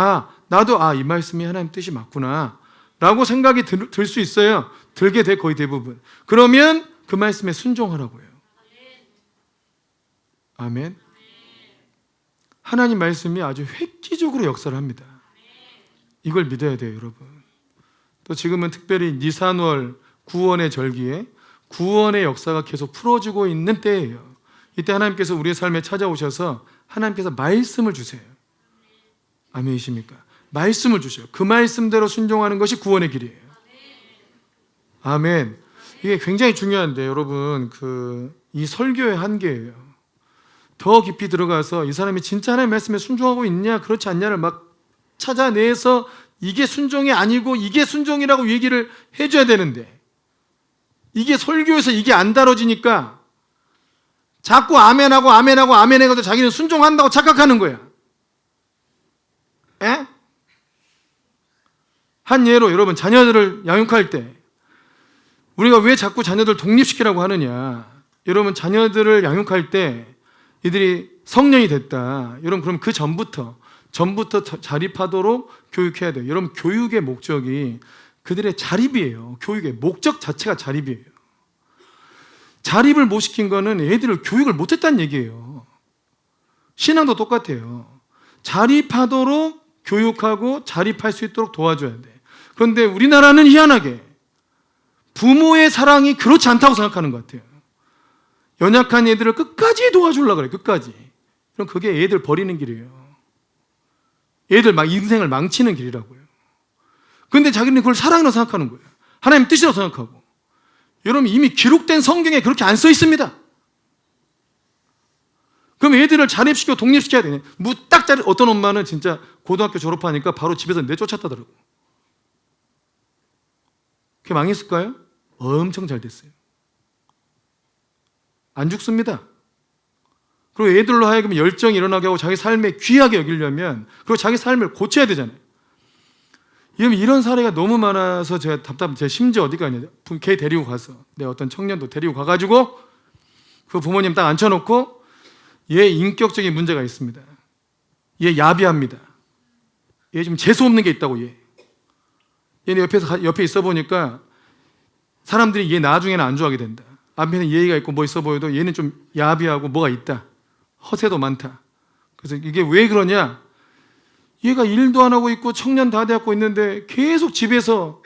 Speaker 1: 나도 이 말씀이 하나님 뜻이 맞구나 라고 생각이 들 수 있어요. 들게 돼 거의 대부분. 그러면 그 말씀에 순종하라고요. 아멘. 하나님 말씀이 아주 획기적으로 역사를 합니다. 이걸 믿어야 돼요, 여러분. 또 지금은 특별히 니산월 구원의 절기에 구원의 역사가 계속 풀어지고 있는 때예요. 이때 하나님께서 우리의 삶에 찾아오셔서 하나님께서 말씀을 주세요. 아멘이십니까? 말씀을 주셔요. 그 말씀대로 순종하는 것이 구원의 길이에요. 아멘. 이게 굉장히 중요한데 여러분 이 설교의 한계예요. 더 깊이 들어가서 이 사람이 진짜 하나님의 말씀에 순종하고 있냐 그렇지 않냐를 막 찾아내서 이게 순종이 아니고 이게 순종이라고 얘기를 해줘야 되는데 이게 설교에서 이게 안 다뤄지니까 자꾸 아멘하고 아멘하고 아멘해가지고 자기는 순종한다고 착각하는 거야. 에? 한 예로 여러분 자녀들을 양육할 때 우리가 왜 자꾸 자녀들 독립시키라고 하느냐. 여러분 자녀들을 양육할 때 이들이 성령이 됐다. 여러분 그럼 그 전부터 자립하도록 교육해야 돼요. 여러분 교육의 목적이 그들의 자립이에요. 교육의 목적 자체가 자립이에요. 자립을 못 시킨 거는 애들을 교육을 못 했다는 얘기예요. 신앙도 똑같아요. 자립하도록 교육하고 자립할 수 있도록 도와줘야 돼. 그런데 우리나라는 희한하게 부모의 사랑이 그렇지 않다고 생각하는 것 같아요. 연약한 애들을 끝까지 도와주려고 그래. 끝까지. 그럼 그게 애들 버리는 길이에요. 애들 막 인생을 망치는 길이라고요. 그런데 자기는 그걸 사랑이라고 생각하는 거예요. 하나님 뜻이라고 생각하고. 여러분 이미 기록된 성경에 그렇게 안 써 있습니다. 그럼 애들을 자립시키고 독립시켜야 되네. 어떤 엄마는 진짜 고등학교 졸업하니까 바로 집에서 내쫓았다더라고. 그게 망했을까요? 엄청 잘 됐어요. 안 죽습니다. 그리고 애들로 하여금 열정이 일어나게 하고 자기 삶에 귀하게 여기려면, 그리고 자기 삶을 고쳐야 되잖아요. 이런 사례가 너무 많아서 제가 제 심지어 어디 가냐, 걔 데리고 가서 내 어떤 청년도 데리고 가가지고 그 부모님 딱 앉혀놓고 얘 인격적인 문제가 있습니다. 얘 야비합니다. 얘 좀 재수 없는 게 있다고. 얘는 옆에 있어 보니까 사람들이 얘 나중에는 안 좋아하게 된다. 앞에는 예의가 있고 뭐 있어 보여도 얘는 좀 야비하고 뭐가 있다. 허세도 많다. 그래서 이게 왜 그러냐? 얘가 일도 안 하고 있고 청년 다 돼갖고 있는데 계속 집에서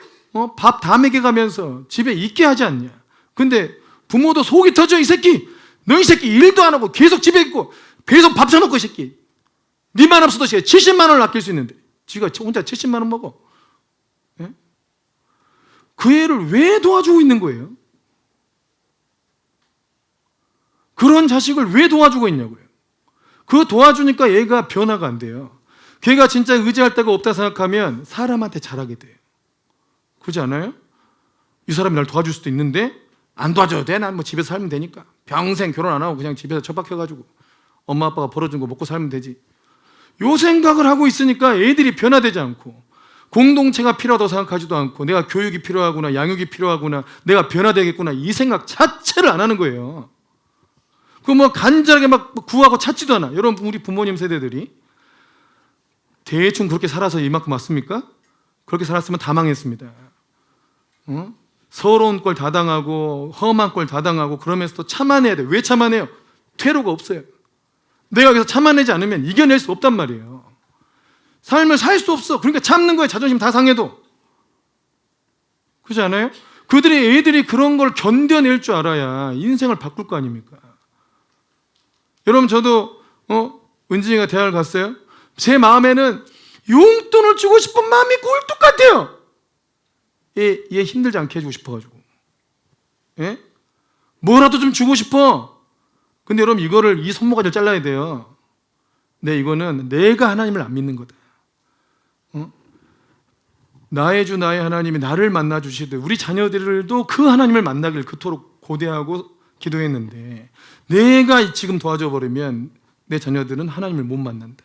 Speaker 1: 밥 다 먹여가면서 집에 있게 하지 않냐? 근데 부모도 속이 터져. 이 새끼, 너 이 새끼 일도 안 하고 계속 집에 있고 계속 밥 사놓고 이 새끼, 니만 없어도 70만 원을 아낄 수 있는데 지가 혼자 70만 원 먹어. 예? 그 애를 왜 도와주고 있는 거예요? 그런 자식을 왜 도와주고 있냐고요. 그 도와주니까 얘가 변화가 안 돼요. 걔가 진짜 의지할 데가 없다 생각하면 사람한테 잘하게 돼요. 그렇지 않아요? 이 사람이 날 도와줄 수도 있는데 안 도와줘도 돼. 난 뭐 집에서 살면 되니까. 평생 결혼 안 하고 그냥 집에서 처박혀가지고 엄마 아빠가 벌어준 거 먹고 살면 되지. 요 생각을 하고 있으니까 애들이 변화되지 않고, 공동체가 필요하다고 생각하지도 않고, 내가 교육이 필요하구나, 양육이 필요하구나, 내가 변화되겠구나, 이 생각 자체를 안 하는 거예요. 그 뭐 간절하게 막 구하고 찾지도 않아. 여러분, 우리 부모님 세대들이 대충 그렇게 살아서 이만큼 왔습니까? 그렇게 살았으면 다 망했습니다. 서러운 꼴 다 당하고 험한 꼴 다 당하고 그러면서도 참아내야 돼. 왜 참아내요? 퇴로가 없어요. 내가 여기서 참아내지 않으면 이겨낼 수 없단 말이에요. 삶을 살 수 없어. 그러니까 참는 거예요. 자존심 다 상해도. 그렇지 않아요? 애들이 그런 걸 견뎌낼 줄 알아야 인생을 바꿀 거 아닙니까? 여러분, 저도 은진이가 대학을 갔어요. 제 마음에는 용돈을 주고 싶은 마음이 꿀뚝 같아요. 얘 힘들지 않게 해주고 싶어가지고. 예? 뭐라도 좀 주고 싶어. 근데 여러분, 이 손모가지를 잘라야 돼요. 이거는 내가 하나님을 안 믿는 거다. 나의 주 나의 하나님이 나를 만나 주시듯 우리 자녀들도 그 하나님을 만나길 그토록 고대하고 기도했는데, 내가 지금 도와줘 버리면 내 자녀들은 하나님을 못 만난다.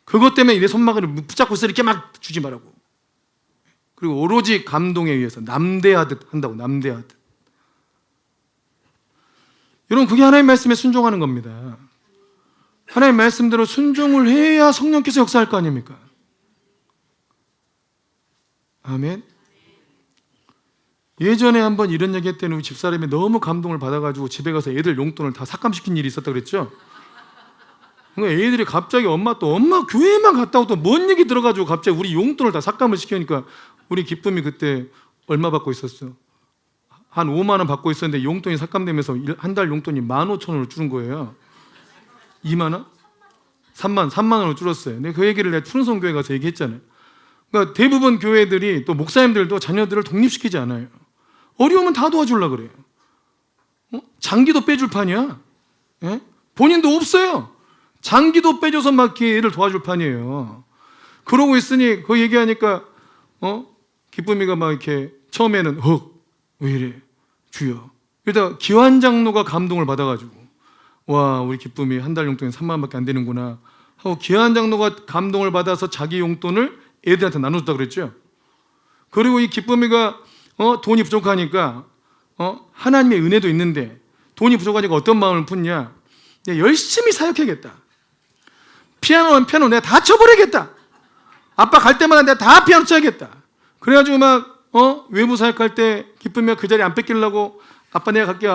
Speaker 1: 그것 때문에 내 손목을 붙잡고 있어 이렇게 막 주지 말라고. 그리고 오로지 감동에 의해서 남대하듯 한다고. 남대하듯. 여러분, 그게 하나님의 말씀에 순종하는 겁니다. 하나님의 말씀대로 순종을 해야 성령께서 역사할 거 아닙니까? 아멘. 예전에 한번 이런 얘기 했더니 우리 집사람이 너무 감동을 받아가지고 집에 가서 애들 용돈을 다 삭감시킨 일이 있었다 그랬죠? 그러니까 애들이 갑자기 엄마 교회만 갔다 오고 또 뭔 얘기 들어가지고 갑자기 우리 용돈을 다 삭감을 시키니까 우리 기쁨이 그때 얼마 받고 있었어? 한 5만 원 받고 있었는데 용돈이 삭감되면서 한 달 용돈이 15,000원을 줄은 거예요. 2만 원? 3만 원을 줄었어요. 내가 그 얘기를 내가 푸른성교회 가서 얘기했잖아요. 그러니까 대부분 교회들이 또 목사님들도 자녀들을 독립시키지 않아요. 어려우면 다 도와주려고 그래요. 장기도 빼줄 판이야. 예? 본인도 없어요. 장기도 빼줘서 막 애를 도와줄 판이에요. 그러고 있으니 그 얘기하니까 기쁨이가 막 이렇게 처음에는 왜 이래 주여. 이러다가 기환 장로가 감동을 받아가지고 와, 우리 기쁨이 한 달 용돈이 3만 원밖에 안 되는구나 하고 기환 장로가 감동을 받아서 자기 용돈을 애들한테 나눠줬다 그랬죠. 그리고 이 기쁨이가 돈이 부족하니까 하나님의 은혜도 있는데 돈이 부족하니까 어떤 마음을 품냐, 열심히 사역해야겠다. 피아노 내가 다 쳐버리겠다. 아빠 갈 때마다 내가 다 피아노 쳐야겠다. 그래가지고 막 외부 사역할 때 기쁨이가 그 자리 안 뺏기려고 아빠 내가 갈게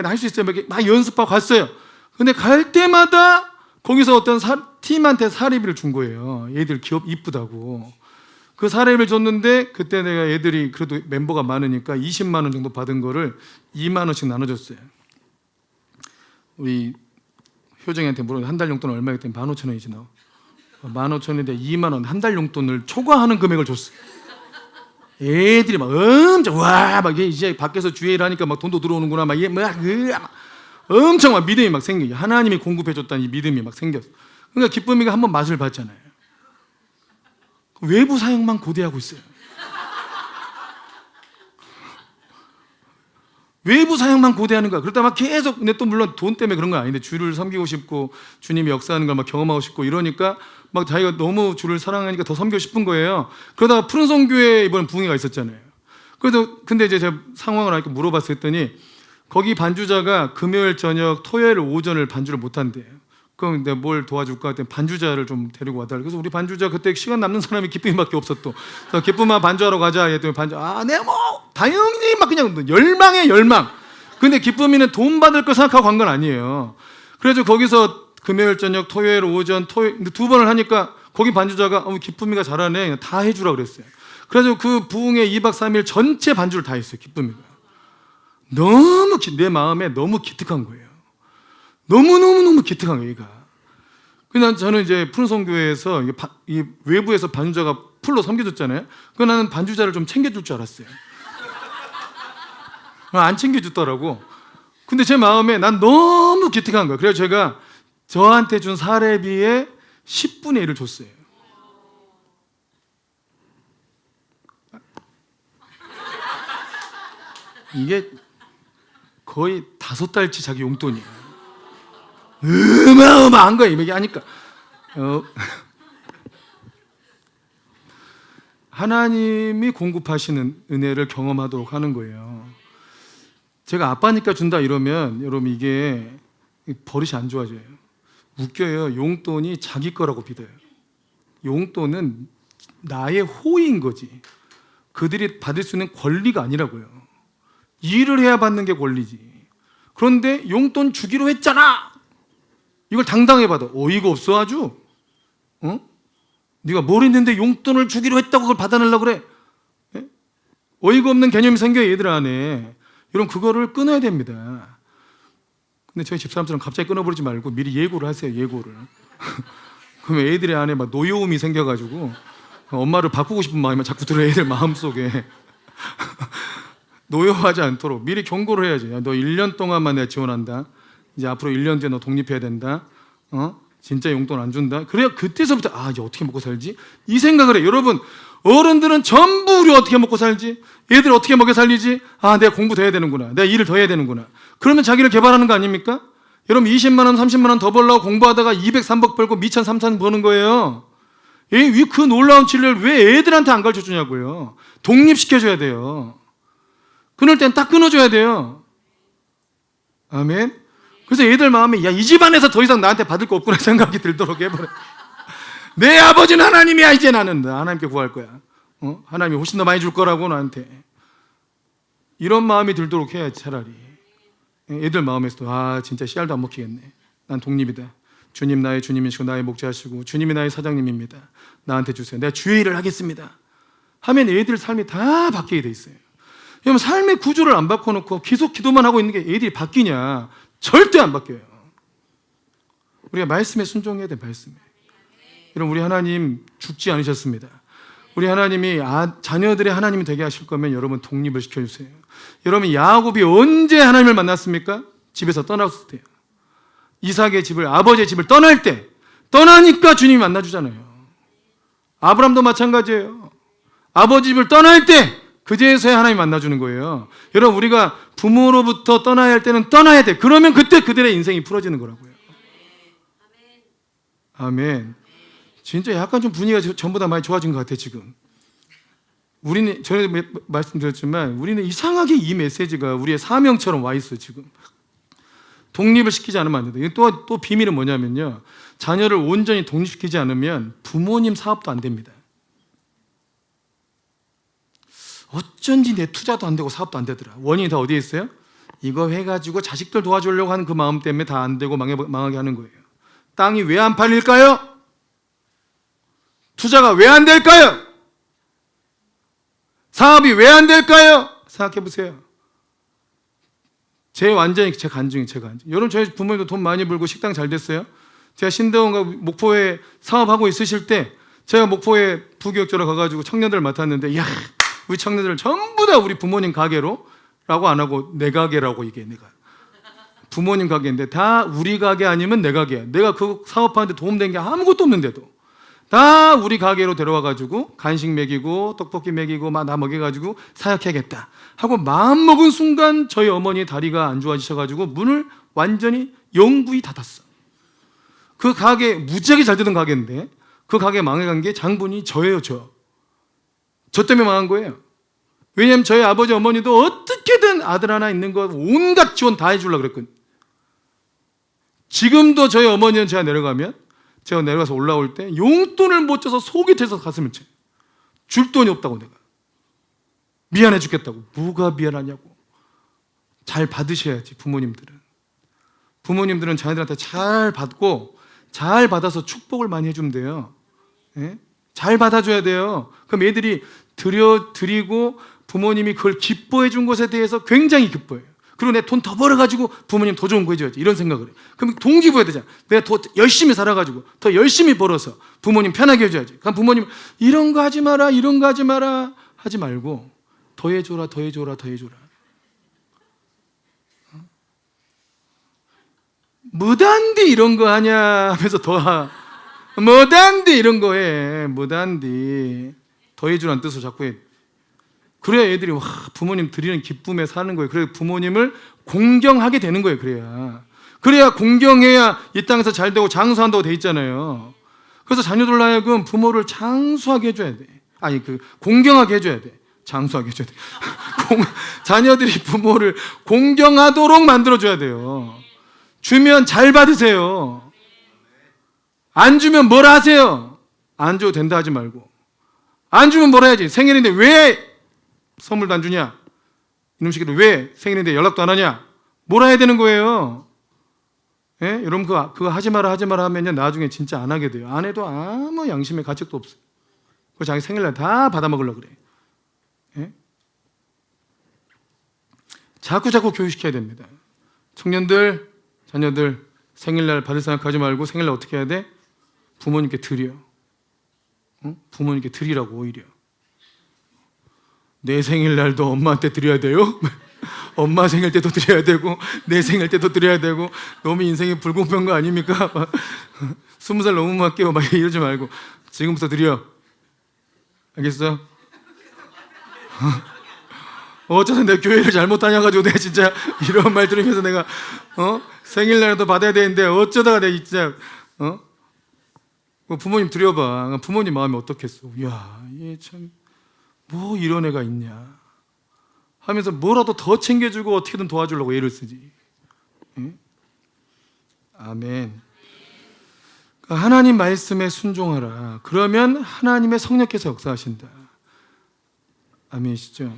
Speaker 1: 할 수 있어요 막 연습하고 갔어요. 근데 갈 때마다 거기서 어떤 팀한테 사례비를 준 거예요. 얘들 기업 이쁘다고. 그 사례비를 줬는데 그때 내가 애들이 그래도 멤버가 많으니까 20만 원 정도 받은 거를 2만 원씩 나눠줬어요. 우리 효정이한테 물어봤는데 한 달 용돈 얼마였더니 15,000원이지 너. 15,000원인데 2만 원 한 달 용돈을 초과하는 금액을 줬어요. 애들이 막 엄청 막 이제 밖에서 주의를 하니까 막 돈도 들어오는구나 막 엄청 막 믿음이 막 생겨요. 하나님이 공급해줬다는 이 믿음이 막 생겼어. 그러니까 기쁨이가 한번 맛을 봤잖아요. 외부 사역만 고대하고 있어요. 외부 사역만 고대하는 거야. 그러다 막 계속, 근데 또 물론 돈 때문에 그런 건 아닌데 주를 섬기고 싶고 주님이 역사하는 걸 막 경험하고 싶고 이러니까 막 자기가 너무 주를 사랑하니까 더 섬기고 싶은 거예요. 그러다가 푸른송교회에 이번에 부흥회가 있었잖아요. 그래도 근데 이제 제가 상황을 알고 물어봤더니 거기 반주자가 금요일 저녁 토요일 오전을 반주를 못 한대요. 그럼 내가 뭘 도와줄까 했더니 반주자를 좀 데리고 와달라. 그래서 우리 반주자 그때 시간 남는 사람이 기쁨이밖에 없었또. 그래서 기쁨아 반주하러 가자 했더니 반주 내가 뭐 당연히 막 그냥 열망에 열망. 근데 기쁨이는 돈 받을 거 생각하고 간 건 아니에요. 그래서 거기서 금요일 저녁 토요일 오전 토요일 두 번을 하니까 거기 반주자가 기쁨이가 잘하네 다 해주라 그랬어요. 그래서 그 부흥회 2박 3일 전체 반주를 다 했어요. 기쁨이가. 너무 내 마음에 너무 기특한 거예요. 너무 기특한 거예요. 얘가. 그냥 저는 이제 푸른송교회에서 이 외부에서 반주자가 풀로 섬겨줬잖아요. 그 나는 반주자를 좀 챙겨줄 줄 알았어요. 안 챙겨주더라고. 근데 제 마음에 난 너무 기특한 거예요. 그래서 제가 저한테 준 사례비의 10분의 1을 줬어요. 이게 거의 5달치 자기 용돈이에요. 어마어마한 거예요. 이게 하니까 하나님이 공급하시는 은혜를 경험하도록 하는 거예요. 제가 아빠니까 준다 이러면 여러분 이게 버릇이 안 좋아져요. 웃겨요. 용돈이 자기 거라고 믿어요. 용돈은 나의 호의인 거지. 그들이 받을 수 있는 권리가 아니라고요. 일을 해야 받는 게 권리지. 그런데 용돈 주기로 했잖아. 이걸 당당히 받아. 어이가 없어 아주. 네가 뭘 했는데 용돈을 주기로 했다고 그걸 받아내려고 그래. 어이가 없는 개념이 생겨요. 얘들 안에. 여러분 그거를 끊어야 됩니다. 근데 저희 집사람처럼 갑자기 끊어버리지 말고 미리 예고를 하세요. 예고를. 그러면 애들의 안에 막 노여움이 생겨가지고 엄마를 바꾸고 싶은 마음이 자꾸 들어요. 애들 마음속에. 노여워하지 않도록 미리 경고를 해야지. 너 1년 동안만 내가 지원한다. 이제 앞으로 1년 뒤에 너 독립해야 된다. 진짜 용돈 안 준다. 그래야 그때서부터 이제 어떻게 먹고 살지? 이 생각을 해. 여러분 어른들은 전부 우리 어떻게 먹고 살지? 얘들 어떻게 먹여 살리지? 내가 공부 더 해야 되는구나. 내가 일을 더 해야 되는구나. 그러면 자기를 개발하는 거 아닙니까? 여러분 20만 원, 30만 원 더 벌려고 공부하다가 200, 300 벌고 2천, 3천 버는 거예요. 그 놀라운 진리를 왜 애들한테 안 가르쳐 주냐고요. 독립시켜줘야 돼요. 끊을 땐 딱 끊어줘야 돼요. 아멘. 그래서 애들 마음에 이 집안에서 더 이상 나한테 받을 거 없구나 생각이 들도록 해버려. 내 아버지는 하나님이야. 이제 나는 하나님께 구할 거야. 하나님이 훨씬 더 많이 줄 거라고 나한테. 이런 마음이 들도록 해야지 차라리. 애들 마음에서도 진짜 씨알도 안 먹히겠네. 난 독립이다. 주님 나의 주님이시고 나의 목자시고 주님이 나의 사장님입니다. 나한테 주세요. 내가 주의 일을 하겠습니다. 하면 애들 삶이 다 바뀌게 돼 있어요. 여러분 삶의 구조를 안 바꿔놓고 계속 기도만 하고 있는 게 애들이 바뀌냐? 절대 안 바뀌어요. 우리가 말씀에 순종해야 돼. 말씀에. 여러분 우리 하나님 죽지 않으셨습니다. 우리 하나님이 자녀들의 하나님이 되게 하실 거면 여러분 독립을 시켜주세요. 여러분 야곱이 언제 하나님을 만났습니까? 집에서 떠났을 때요. 이삭의 집을 아버지의 집을 떠날 때 떠나니까 주님이 만나주잖아요. 아브람도 마찬가지예요. 아버지 집을 떠날 때 그제서야 하나님 만나주는 거예요. 여러분 우리가 부모로부터 떠나야 할 때는 떠나야 돼. 그러면 그때 그들의 인생이 풀어지는 거라고요. 아멘. 진짜 약간 좀 분위기가 전보다 많이 좋아진 것 같아 지금. 우리는 전에 말씀드렸지만 우리는 이상하게 이 메시지가 우리의 사명처럼 와 있어 지금. 독립을 시키지 않으면 안 된다. 또 비밀은 뭐냐면요. 자녀를 온전히 독립시키지 않으면 부모님 사업도 안 됩니다. 어쩐지 내 투자도 안 되고 사업도 안 되더라. 원인이 다 어디에 있어요? 이거 해가지고 자식들 도와주려고 하는 그 마음 때문에 다 안 되고 망하게 하는 거예요. 땅이 왜 안 팔릴까요? 투자가 왜 안 될까요? 사업이 왜 안 될까요? 생각해 보세요. 완전히 제 간증이. 여러분 저희 부모님도 돈 많이 벌고 식당 잘 됐어요. 제가 신대원과 목포에 사업하고 있으실 때 제가 목포에 부교육자로 가가지고 청년들을 맡았는데 우리 청년들 전부 다 우리 부모님 가게로 라고 안 하고 내 가게라고 이게 내가 부모님 가게인데 다 우리 가게 아니면 내 가게야. 내가 그 사업하는데 도움된 게 아무것도 없는데도 다 우리 가게로 데려와가지고 간식 먹이고 떡볶이 먹이고 막 나 먹여가지고 사역해야겠다 하고 마음먹은 순간 저희 어머니의 다리가 안 좋아지셔가지고 문을 완전히 영구히 닫았어. 그 가게 무지하게 잘 되던 가게인데 그 가게 망해간 게 장본인이 저예요. 저 때문에 망한 거예요. 왜냐하면 저희 아버지 어머니도 어떻게든 아들 하나 있는 거 온갖 지원 다 해주려고 그랬거든요. 지금도 저희 어머니는 제가 내려가서 올라올 때 용돈을 못 줘서 속이 터서 가슴을 쳐요. 줄 돈이 없다고 내가. 미안해 죽겠다고. 뭐가 미안하냐고. 잘 받으셔야지 부모님들은. 부모님들은 자녀들한테 잘 받고 잘 받아서 축복을 많이 해주면 돼요. 예? 잘 받아줘야 돼요. 그럼 애들이 드리고 부모님이 그걸 기뻐해 준 것에 대해서 굉장히 기뻐해요. 그리고 내 돈 더 벌어가지고 부모님 더 좋은 거 해줘야지 이런 생각을 해. 그럼 동기부여 되잖아. 내가 더 열심히 살아가지고 더 열심히 벌어서 부모님 편하게 해줘야지. 그럼 부모님 이런 거 하지 마라 이런 거 하지 마라 하지 말고 더 해줘라 더 해줘라 더 해줘라. 뭐단디 이런 거 하냐 하면서 뭐단디 이런 거 해. 뭐단디 더 해주라는 뜻으로 자꾸 해. 그래야 애들이 와, 부모님 드리는 기쁨에 사는 거예요. 그래야 부모님을 공경하게 되는 거예요. 그래야 공경해야 이 땅에서 잘 되고 장수한다고 돼 있잖아요. 그래서 자녀들 하여금 부모를 장수하게 해줘야 돼. 공경하게 해줘야 돼. 장수하게 해줘야 돼. 자녀들이 부모를 공경하도록 만들어줘야 돼요. 주면 잘 받으세요. 안 주면 뭐라 하세요? 안 줘도 된다 하지 말고. 안 주면 뭐라 해야지. 생일인데 왜 선물도 안 주냐? 이놈 새끼들 왜 생일인데 연락도 안 하냐? 뭐라 해야 되는 거예요? 예? 여러분 그거 하지 마라 하면요 나중에 진짜 안 하게 돼요. 안 해도 아무 양심의 가책도 없어요. 그 자기 생일날 다 받아먹으려고 그래. 예? 자꾸 교육시켜야 됩니다. 청년들, 자녀들 생일날 받을 생각하지 말고 생일날 어떻게 해야 돼? 부모님께 드려. 부모님께 드리라고 오히려. 내 생일날도 엄마한테 드려야 돼요? 엄마 생일 때도 드려야 되고 내 생일 때도 드려야 되고 너무 인생이 불공평한 거 아닙니까? 20살 넘으면 할게요 막 이러지 말고 지금부터 드려. 알겠어? 어쩌다 내 교회를 잘못 다녀가지고 내가 진짜 이런 말 들으면서 내가 생일날도 받아야 되는데 어쩌다가 내가 진짜 부모님 드려봐. 부모님 마음이 어떻겠어? 이야 얘 참 뭐 이런 애가 있냐 하면서 뭐라도 더 챙겨주고 어떻게든 도와주려고 애를 쓰지. 응? 아멘. 하나님 말씀에 순종하라. 그러면 하나님의 성령께서 역사하신다. 아멘이시죠?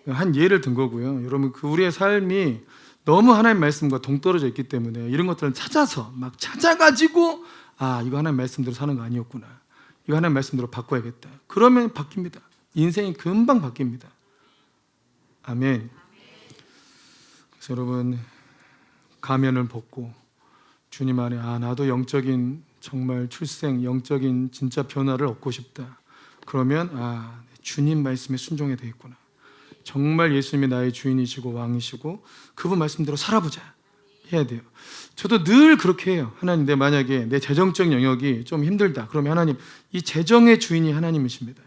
Speaker 1: 한 예를 든 거고요. 여러분 우리의 삶이 너무 하나님 말씀과 동떨어져 있기 때문에 이런 것들은 찾아가지고 이거 하나님 말씀대로 사는 거 아니었구나. 이거 하나님 말씀대로 바꿔야겠다. 그러면 바뀝니다. 인생이 금방 바뀝니다. 아멘. 그래서 여러분 가면을 벗고 주님 안에 나도 영적인 정말 출생, 영적인 진짜 변화를 얻고 싶다. 그러면 주님 말씀에 순종해야 되겠구나. 정말 예수님이 나의 주인이시고 왕이시고 그분 말씀대로 살아보자 해야 돼요. 저도 늘 그렇게 해요. 하나님 만약에 내 재정적 영역이 좀 힘들다. 그러면 하나님 이 재정의 주인이 하나님이십니다.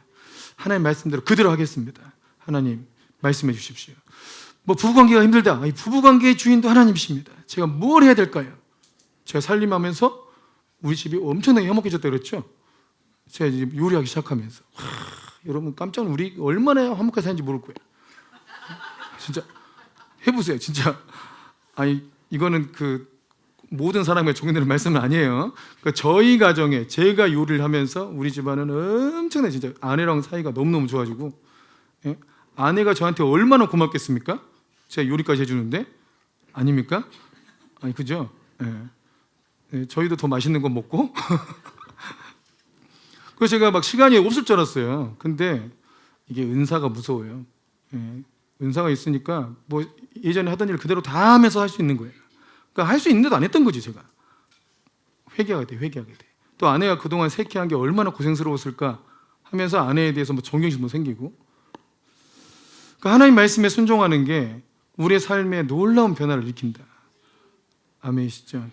Speaker 1: 하나님 말씀대로 그대로 하겠습니다. 하나님 말씀해 주십시오. 부부관계가 힘들다. 이 부부관계의 주인도 하나님이십니다. 제가 뭘 해야 될까요? 제가 살림하면서 우리 집이 엄청나게 화목해졌다 그랬죠? 제가 이제 요리하기 시작하면서 여러분 깜짝 우리 얼마나 화목하게 사는지 모를 거예요. 진짜 해보세요. 진짜 이거는 모든 사람의 종교되는 말씀은 아니에요. 저희 가정에 제가 요리를 하면서 우리 집안은 엄청나게 진짜 아내랑 사이가 너무너무 좋아지고 아내가 저한테 얼마나 고맙겠습니까? 제가 요리까지 해주는데 아닙니까? 그죠? 저희도 더 맛있는 거 먹고 그래서 제가 시간이 없을 줄 알았어요. 근데 이게 은사가 무서워요. 은사가 있으니까 예전에 하던 일 그대로 다 하면서 할 수 있는 거예요. 그러니까 할 수 있는데도 안 했던 거지 제가. 회개하게 돼. 또 아내가 그동안 세키한 게 얼마나 고생스러웠을까 하면서 아내에 대해서 존경심도 생기고. 그러니까 하나님 말씀에 순종하는 게 우리의 삶에 놀라운 변화를 일으킨다. 아멘이시죠?